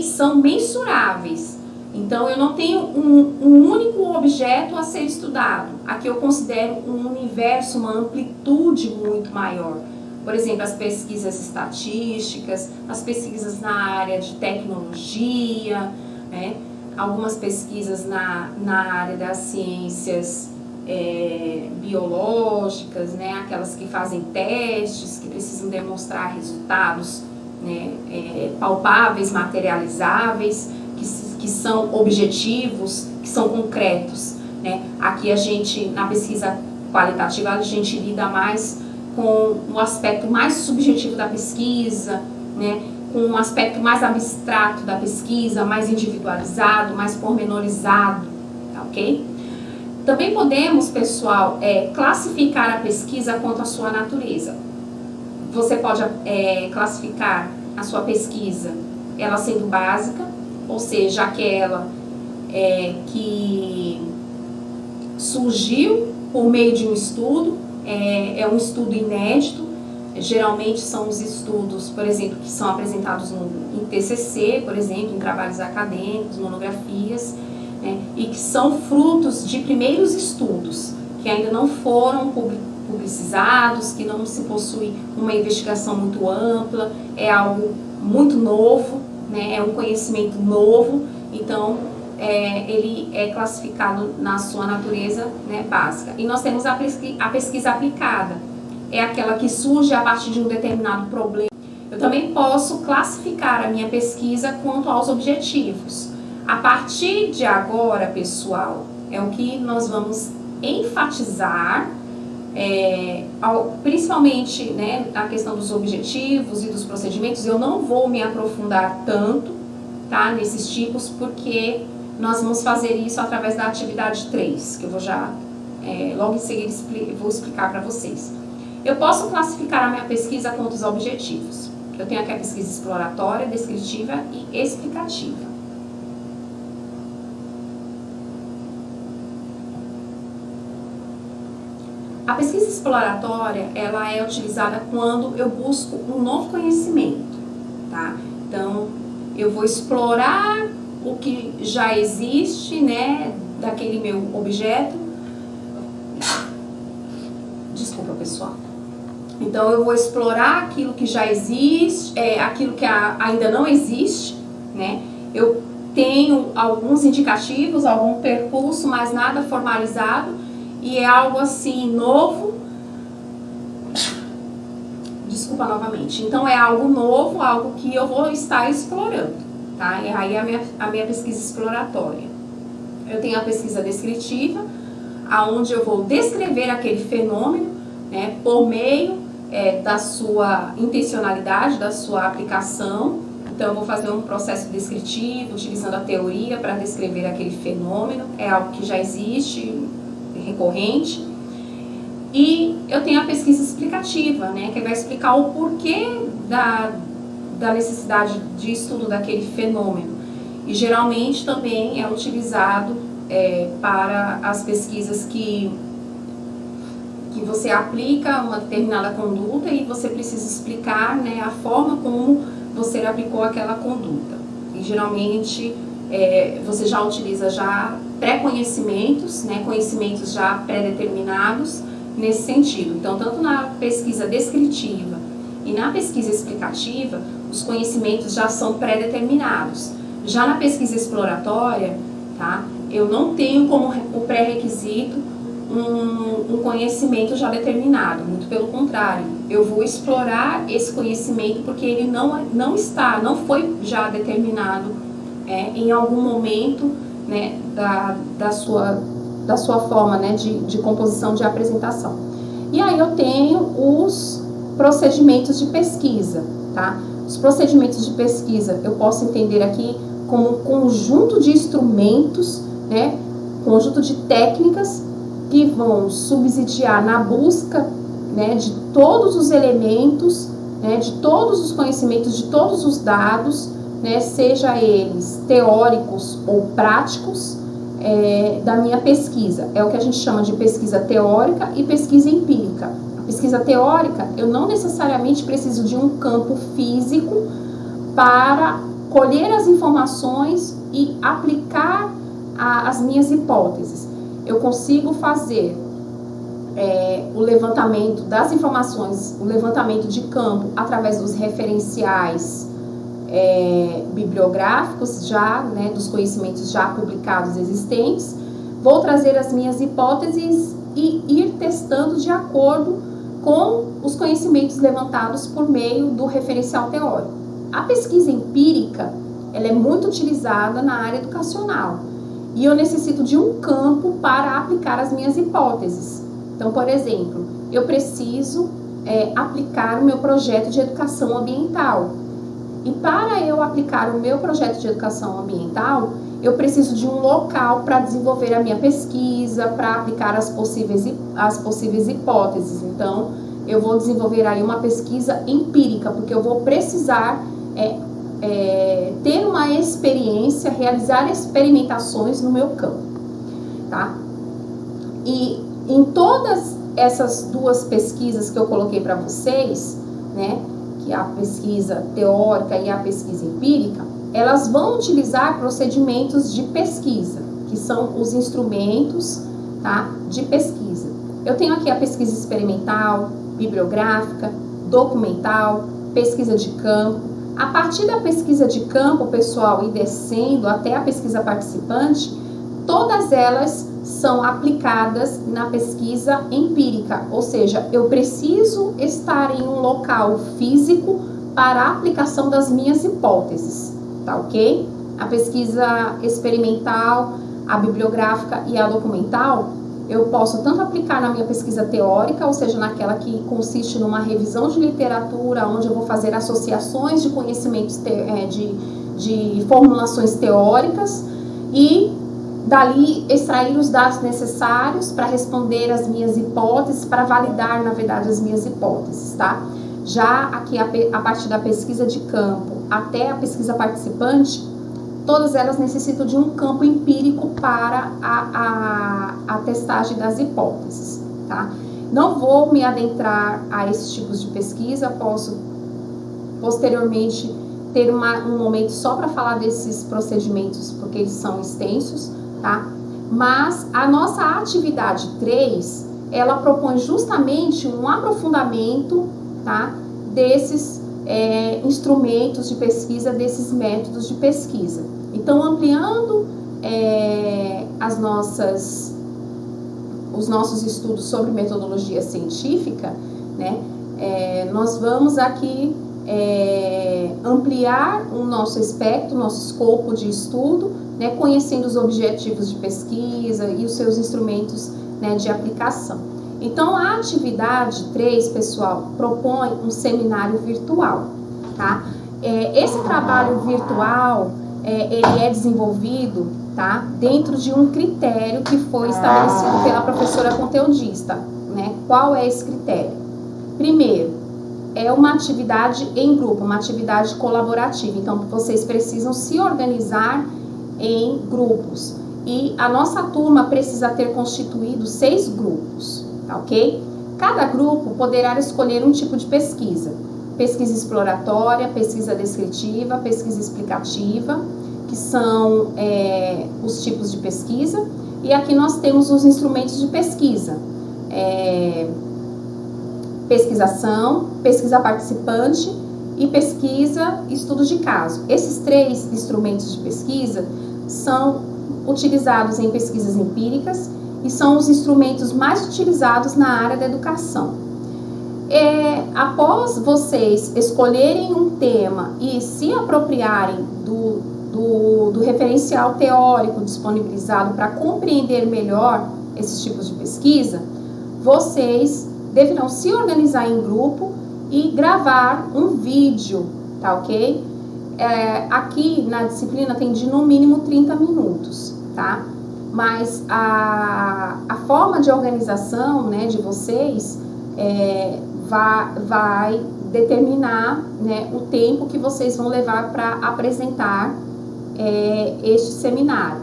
são mensuráveis. Então, eu não tenho um único objeto a ser estudado. Aqui eu considero um universo, uma amplitude muito maior. Por exemplo, as pesquisas estatísticas, as pesquisas na área de tecnologia, né? Algumas pesquisas na área das ciências biológicas, né? Aquelas que fazem testes, que precisam demonstrar resultados, né, palpáveis, materializáveis, que são objetivos, que são concretos, né? Aqui na pesquisa qualitativa, a gente lida mais com o aspecto mais subjetivo da pesquisa, né? Com um aspecto mais abstrato da pesquisa, mais individualizado, mais pormenorizado, tá ok? Também podemos, pessoal, classificar a pesquisa quanto à sua natureza. Você pode classificar a sua pesquisa, ela sendo básica, ou seja, aquela que surgiu por meio de um estudo, é um estudo inédito. Geralmente são os estudos, por exemplo, que são apresentados em TCC, por exemplo, em trabalhos acadêmicos, monografias, né, e que são frutos de primeiros estudos, que ainda não foram publicizados, que não se possui uma investigação muito ampla, é algo muito novo, né, é um conhecimento novo, então ele é classificado na sua natureza, né, básica. E nós temos a pesquisa aplicada, é aquela que surge a partir de um determinado problema. Eu também posso classificar a minha pesquisa quanto aos objetivos. A partir de agora, pessoal, é o que nós vamos enfatizar, principalmente, né, a questão dos objetivos e dos procedimentos. Eu não vou me aprofundar tanto, tá, nesses tipos, porque nós vamos fazer isso através da atividade 3, que eu vou já, logo em seguida, vou explicar para vocês. Eu posso classificar a minha pesquisa quanto aos objetivos. Eu tenho aqui a pesquisa exploratória, descritiva e explicativa. A pesquisa exploratória, ela é utilizada quando eu busco um novo conhecimento, tá? Então, eu vou explorar o que já existe, né, daquele meu objeto. Desculpa, pessoal. Então, eu vou explorar aquilo que já existe, aquilo que ainda não existe, né? Eu tenho alguns indicativos, algum percurso, mas nada formalizado, e é algo assim novo. Desculpa novamente. Então, é algo novo, algo que eu vou estar explorando, tá? E aí a minha pesquisa exploratória. Eu tenho a pesquisa descritiva, aonde eu vou descrever aquele fenômeno, né, por meio da sua intencionalidade, da sua aplicação. Então, eu vou fazer um processo descritivo, utilizando a teoria para descrever aquele fenômeno. É algo que já existe, recorrente. E eu tenho a pesquisa explicativa, né, que vai explicar o porquê da necessidade de estudo daquele fenômeno. E geralmente também é utilizado para as pesquisas que você aplica uma determinada conduta e você precisa explicar, né, a forma como você aplicou aquela conduta. E geralmente você já utiliza já pré-conhecimentos, né, conhecimentos já pré-determinados nesse sentido. Então, tanto na pesquisa descritiva e na pesquisa explicativa, os conhecimentos já são pré-determinados. Já na pesquisa exploratória, tá, eu não tenho como o pré-requisito um conhecimento já determinado, muito pelo contrário, eu vou explorar esse conhecimento porque ele não foi já determinado em algum momento, né, da sua forma, né, de composição de apresentação. E aí eu tenho os procedimentos de pesquisa, tá? Os procedimentos de pesquisa eu posso entender aqui como um conjunto de instrumentos, né, conjunto de técnicas que vão subsidiar na busca, né, de todos os elementos, né, de todos os conhecimentos, de todos os dados, né, seja eles teóricos ou práticos, da minha pesquisa. É o que a gente chama de pesquisa teórica e pesquisa empírica. A pesquisa teórica, eu não necessariamente preciso de um campo físico para colher as informações e aplicar as minhas hipóteses. Eu consigo fazer o levantamento das informações, o levantamento de campo através dos referenciais bibliográficos já, né, dos conhecimentos já publicados existentes. Vou trazer as minhas hipóteses e ir testando de acordo com os conhecimentos levantados por meio do referencial teórico. A pesquisa empírica, ela é muito utilizada na área educacional. E eu necessito de um campo para aplicar as minhas hipóteses. Então, por exemplo, eu preciso aplicar o meu projeto de educação ambiental. E para eu aplicar o meu projeto de educação ambiental, eu preciso de um local para desenvolver a minha pesquisa, para aplicar as possíveis hipóteses. Então, eu vou desenvolver aí uma pesquisa empírica, porque eu vou precisar ter uma experiência, realizar experimentações no meu campo, tá? E em todas essas duas pesquisas que eu coloquei para vocês, né, que é a pesquisa teórica e a pesquisa empírica, elas vão utilizar procedimentos de pesquisa, que são os instrumentos, tá, de pesquisa. Eu tenho aqui a pesquisa experimental, bibliográfica, documental, pesquisa de campo. A partir da pesquisa de campo, pessoal, e descendo até a pesquisa participante, todas elas são aplicadas na pesquisa empírica, ou seja, eu preciso estar em um local físico para a aplicação das minhas hipóteses, tá ok? A pesquisa experimental, a bibliográfica e a documental, eu posso tanto aplicar na minha pesquisa teórica, ou seja, naquela que consiste numa revisão de literatura, onde eu vou fazer associações de conhecimentos, de formulações teóricas, e dali extrair os dados necessários para responder as minhas hipóteses, para validar, na verdade, as minhas hipóteses, tá? Já aqui, a partir da pesquisa de campo até a pesquisa participante, todas elas necessitam de um campo empírico para a testagem das hipóteses, tá? Não vou me adentrar a esses tipos de pesquisa, posso posteriormente ter um momento só para falar desses procedimentos, porque eles são extensos, tá? Mas a nossa atividade 3, ela propõe justamente um aprofundamento, tá, desses instrumentos de pesquisa, desses métodos de pesquisa. Então, ampliando os nossos estudos sobre metodologia científica, né, nós vamos aqui ampliar o nosso espectro, nosso escopo de estudo, né, conhecendo os objetivos de pesquisa e os seus instrumentos, né, de aplicação. Então, a atividade 3, pessoal, propõe um seminário virtual, tá? Esse trabalho virtual, ele é desenvolvido, tá, dentro de um critério que foi estabelecido pela professora conteudista, né? Qual é esse critério? Primeiro, é uma atividade em grupo, uma atividade colaborativa, então vocês precisam se organizar em grupos, e a nossa turma precisa ter constituído 6 grupos, tá ok? Cada grupo poderá escolher um tipo de pesquisa: pesquisa exploratória, pesquisa descritiva, pesquisa explicativa, que são os tipos de pesquisa, e aqui nós temos os instrumentos de pesquisa: pesquisação, pesquisa participante e pesquisa estudo de caso. Esses 3 instrumentos de pesquisa são utilizados em pesquisas empíricas e são os instrumentos mais utilizados na área da educação. Após vocês escolherem um tema e se apropriarem do referencial teórico disponibilizado para compreender melhor esses tipos de pesquisa, vocês deverão se organizar em grupo e gravar um vídeo, tá ok? Aqui na disciplina tem de no mínimo 30 minutos, tá? Mas a forma de organização, né, de vocês vai determinar, né, o tempo que vocês vão levar para apresentar este seminário.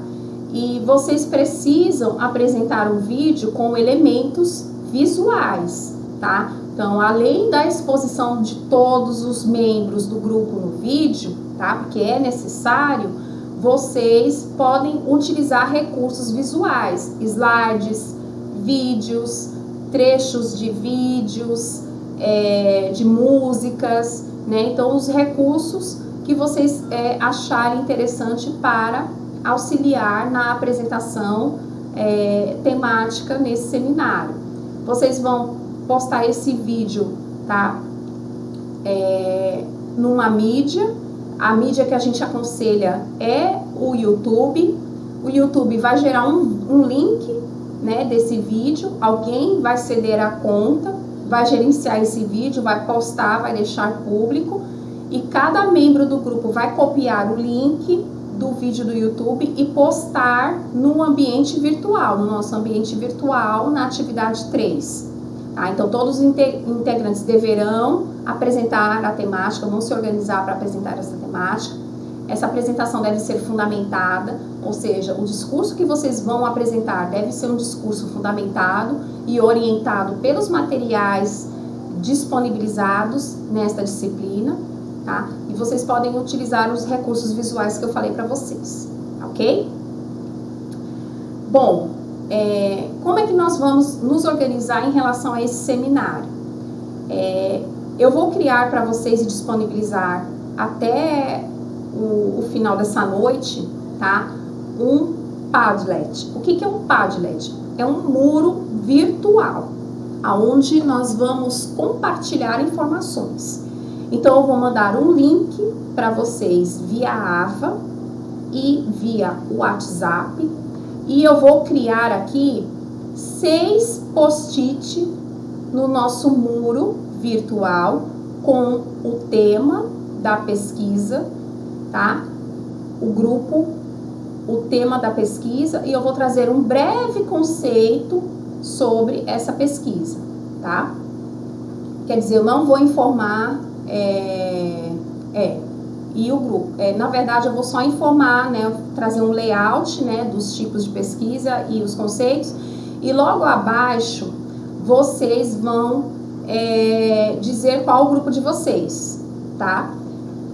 E vocês precisam apresentar um vídeo com elementos visuais, tá? Então, além da exposição de todos os membros do grupo no vídeo, tá? Porque é necessário, vocês podem utilizar recursos visuais, slides, vídeos, trechos de vídeos, de músicas, né? Então, os recursos que vocês acharem interessante para auxiliar na apresentação temática nesse seminário. Vocês vão postar esse vídeo, tá? Numa mídia. A mídia que a gente aconselha é o YouTube. O YouTube vai gerar um link, né, desse vídeo. Alguém vai ceder a conta, vai gerenciar esse vídeo, vai postar, vai deixar público. E cada membro do grupo vai copiar o link do vídeo do YouTube e postar no ambiente virtual, no nosso ambiente virtual, na atividade 3. Tá? Então, todos os integrantes deverão apresentar a temática, vão se organizar para apresentar essa temática. Essa apresentação deve ser fundamentada, ou seja, o discurso que vocês vão apresentar deve ser um discurso fundamentado e orientado pelos materiais disponibilizados nesta disciplina, tá? E vocês podem utilizar os recursos visuais que eu falei para vocês, ok? Bom, como é que nós vamos nos organizar em relação a esse seminário? Eu vou criar para vocês e disponibilizar até o final dessa noite, tá? Um Padlet. O que é um Padlet? É um muro virtual, aonde nós vamos compartilhar informações. Então, eu vou mandar um link para vocês via AVA e via WhatsApp, e eu vou criar aqui 6 post-it no nosso muro virtual com o tema da pesquisa, tá? O tema da pesquisa, e eu vou trazer um breve conceito sobre essa pesquisa, tá? Quer dizer, eu não vou informar, e o grupo, na verdade eu vou só informar, né, trazer um layout, né, dos tipos de pesquisa e os conceitos, e logo abaixo vocês vão dizer qual o grupo de vocês, tá?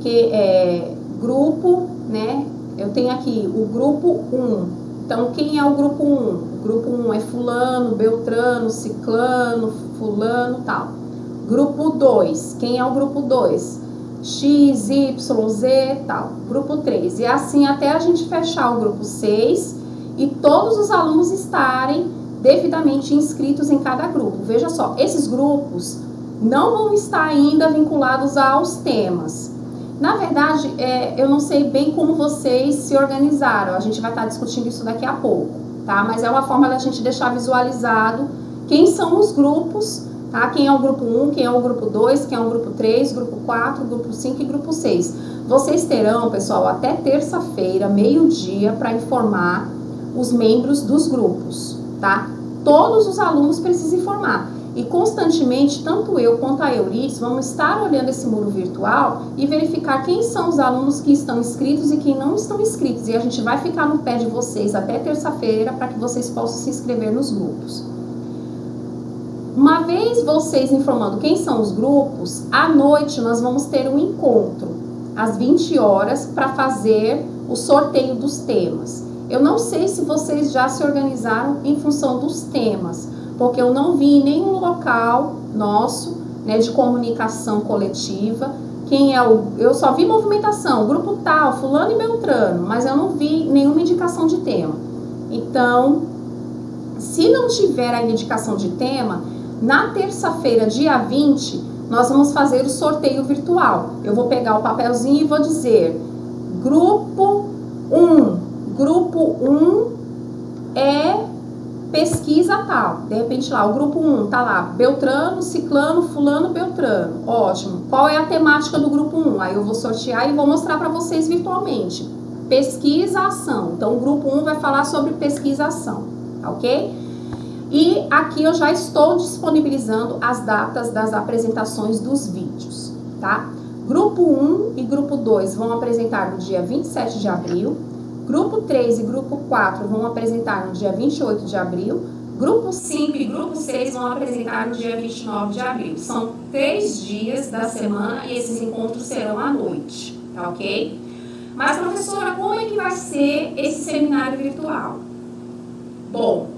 Que grupo, né, eu tenho aqui o grupo 1. Então, quem é o grupo 1? O grupo 1 é fulano, beltrano, ciclano, fulano, tal. Grupo 2, quem é o grupo 2? X, Y, Z, tal. Grupo 3. E assim até a gente fechar o grupo 6 e todos os alunos estarem devidamente inscritos em cada grupo. Veja só, esses grupos não vão estar ainda vinculados aos temas. Na verdade, eu não sei bem como vocês se organizaram, a gente vai estar discutindo isso daqui a pouco, tá? Mas é uma forma da gente deixar visualizado quem são os grupos, tá? Quem é o grupo 1, quem é o grupo 2, quem é o grupo 3, grupo 4, grupo 5 e grupo 6. Vocês terão, pessoal, até terça-feira, meio-dia, para informar os membros dos grupos, tá? Todos os alunos precisam informar. E constantemente, tanto eu quanto a Euridice vamos estar olhando esse muro virtual e verificar quem são os alunos que estão inscritos e quem não estão inscritos. E a gente vai ficar no pé de vocês até terça-feira para que vocês possam se inscrever nos grupos. Uma vez vocês informando quem são os grupos, à noite nós vamos ter um encontro, às 20 horas, para fazer o sorteio dos temas. Eu não sei se vocês já se organizaram em função dos temas, porque eu não vi em nenhum local nosso, né, de comunicação coletiva, eu só vi movimentação, grupo tal, fulano e beltrano, mas eu não vi nenhuma indicação de tema. Então, se não tiver a indicação de tema, na terça-feira, dia 20, nós vamos fazer o sorteio virtual. Eu vou pegar o papelzinho e vou dizer, grupo 1 é pesquisa tal, de repente lá, o grupo 1 tá lá, beltrano, ciclano, fulano, beltrano, ótimo. Qual é a temática do grupo 1? Aí eu vou sortear e vou mostrar para vocês virtualmente. Pesquisa, ação. Então, o grupo 1 vai falar sobre pesquisa, ação, ok? E aqui eu já estou disponibilizando as datas das apresentações dos vídeos, tá? Grupo 1 e grupo 2 vão apresentar no dia 27 de abril. Grupo 3 e grupo 4 vão apresentar no dia 28 de abril. Grupo 5 e grupo 6 vão apresentar no dia 29 de abril. São 3 dias da semana e esses encontros serão à noite, tá ok? Mas, professora, como é que vai ser esse seminário virtual? Bom,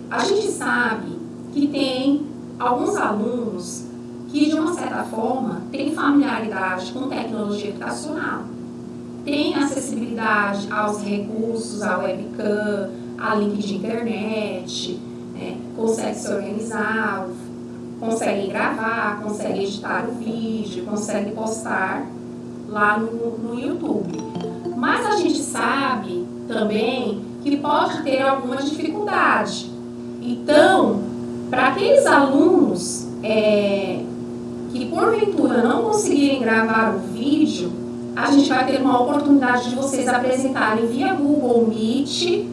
a gente sabe que tem alguns alunos que, de uma certa forma, têm familiaridade com tecnologia educacional. Tem acessibilidade aos recursos, a webcam, a link de internet, né? Consegue se organizar, consegue gravar, consegue editar o vídeo, consegue postar lá no YouTube. Mas a gente sabe também que pode ter alguma dificuldade. Então, para aqueles alunos que porventura não conseguirem gravar o vídeo, a gente vai ter uma oportunidade de vocês apresentarem via Google Meet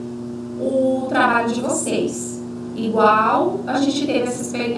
o trabalho de vocês. igual a gente teve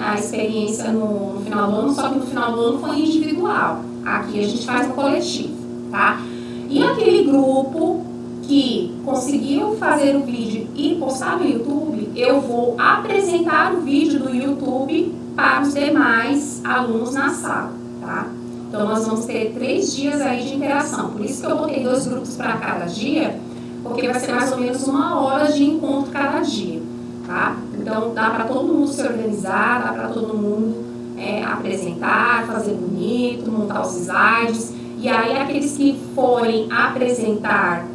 a experiência no final do ano, só que no final do ano foi individual. Aqui a gente faz no coletivo, tá? E aquele grupo que conseguiu fazer o vídeo e postar no YouTube, eu vou apresentar o vídeo do YouTube para os demais alunos na sala, tá? Então, nós vamos ter 3 dias aí de interação. Por isso que eu botei 2 grupos para cada dia, porque vai ser mais ou menos 1 hora de encontro cada dia, tá? Então, dá para todo mundo se organizar, dá para todo mundo apresentar, fazer bonito, montar os slides. E aí, aqueles que forem apresentar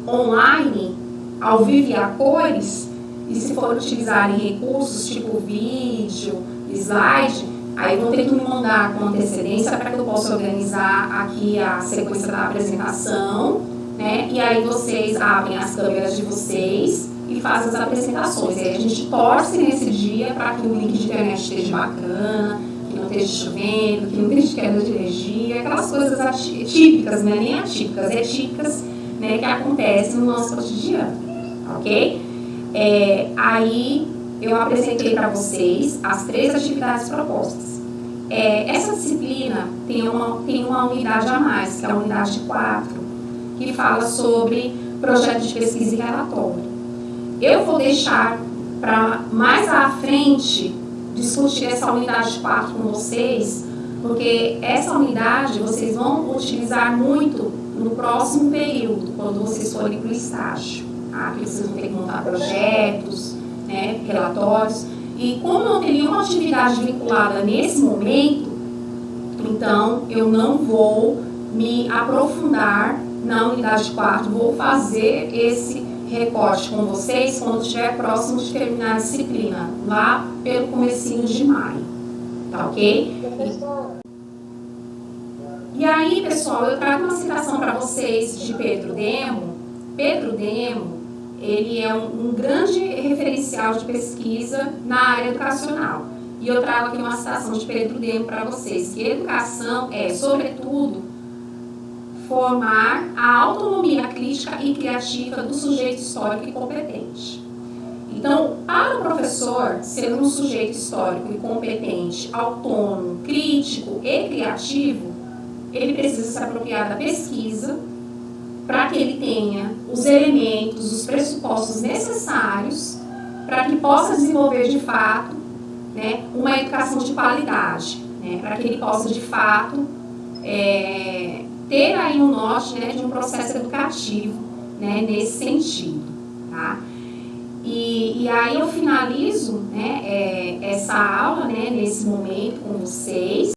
online, ao vivo e a cores, e se for utilizarem recursos tipo vídeo, slide, aí vão ter que me mandar com antecedência para que eu possa organizar aqui a sequência da apresentação, né? E aí vocês abrem as câmeras de vocês e fazem as apresentações. E aí a gente torce nesse dia para que o link de internet esteja bacana, que não esteja chovendo, que não esteja queda de energia, aquelas coisas típicas, não é nem atípicas, é típicas, né, que acontecem no nosso cotidiano, ok? Aí eu apresentei para vocês as 3 atividades propostas. Essa disciplina tem uma unidade a mais, que é a unidade 4, que fala sobre projeto de pesquisa e relatório. Eu vou deixar para mais à frente discutir essa unidade 4 com vocês, porque essa unidade vocês vão utilizar muito no próximo período, quando vocês forem para o estágio, tá? Porque vocês vão ter que montar projetos, né, relatórios, e como não tem nenhuma atividade vinculada nesse momento, então eu não vou me aprofundar na unidade 4, vou fazer esse recorte com vocês quando estiver próximo de terminar a disciplina, lá pelo comecinho de maio, tá ok? E aí, pessoal, eu trago uma citação para vocês de Pedro Demo. Pedro Demo, ele é um grande referencial de pesquisa na área educacional. E eu trago aqui uma citação de Pedro Demo para vocês, que educação é, sobretudo, formar a autonomia crítica e criativa do sujeito histórico e competente. Então, para o professor ser um sujeito histórico e competente, autônomo, crítico e criativo, ele precisa se apropriar da pesquisa para que ele tenha os elementos, os pressupostos necessários para que possa desenvolver de fato, né, uma educação de qualidade, né, para que ele possa de fato ter aí um norte, né, de um processo educativo, né, nesse sentido, tá? E aí eu finalizo, né, essa aula, né, nesse momento com vocês.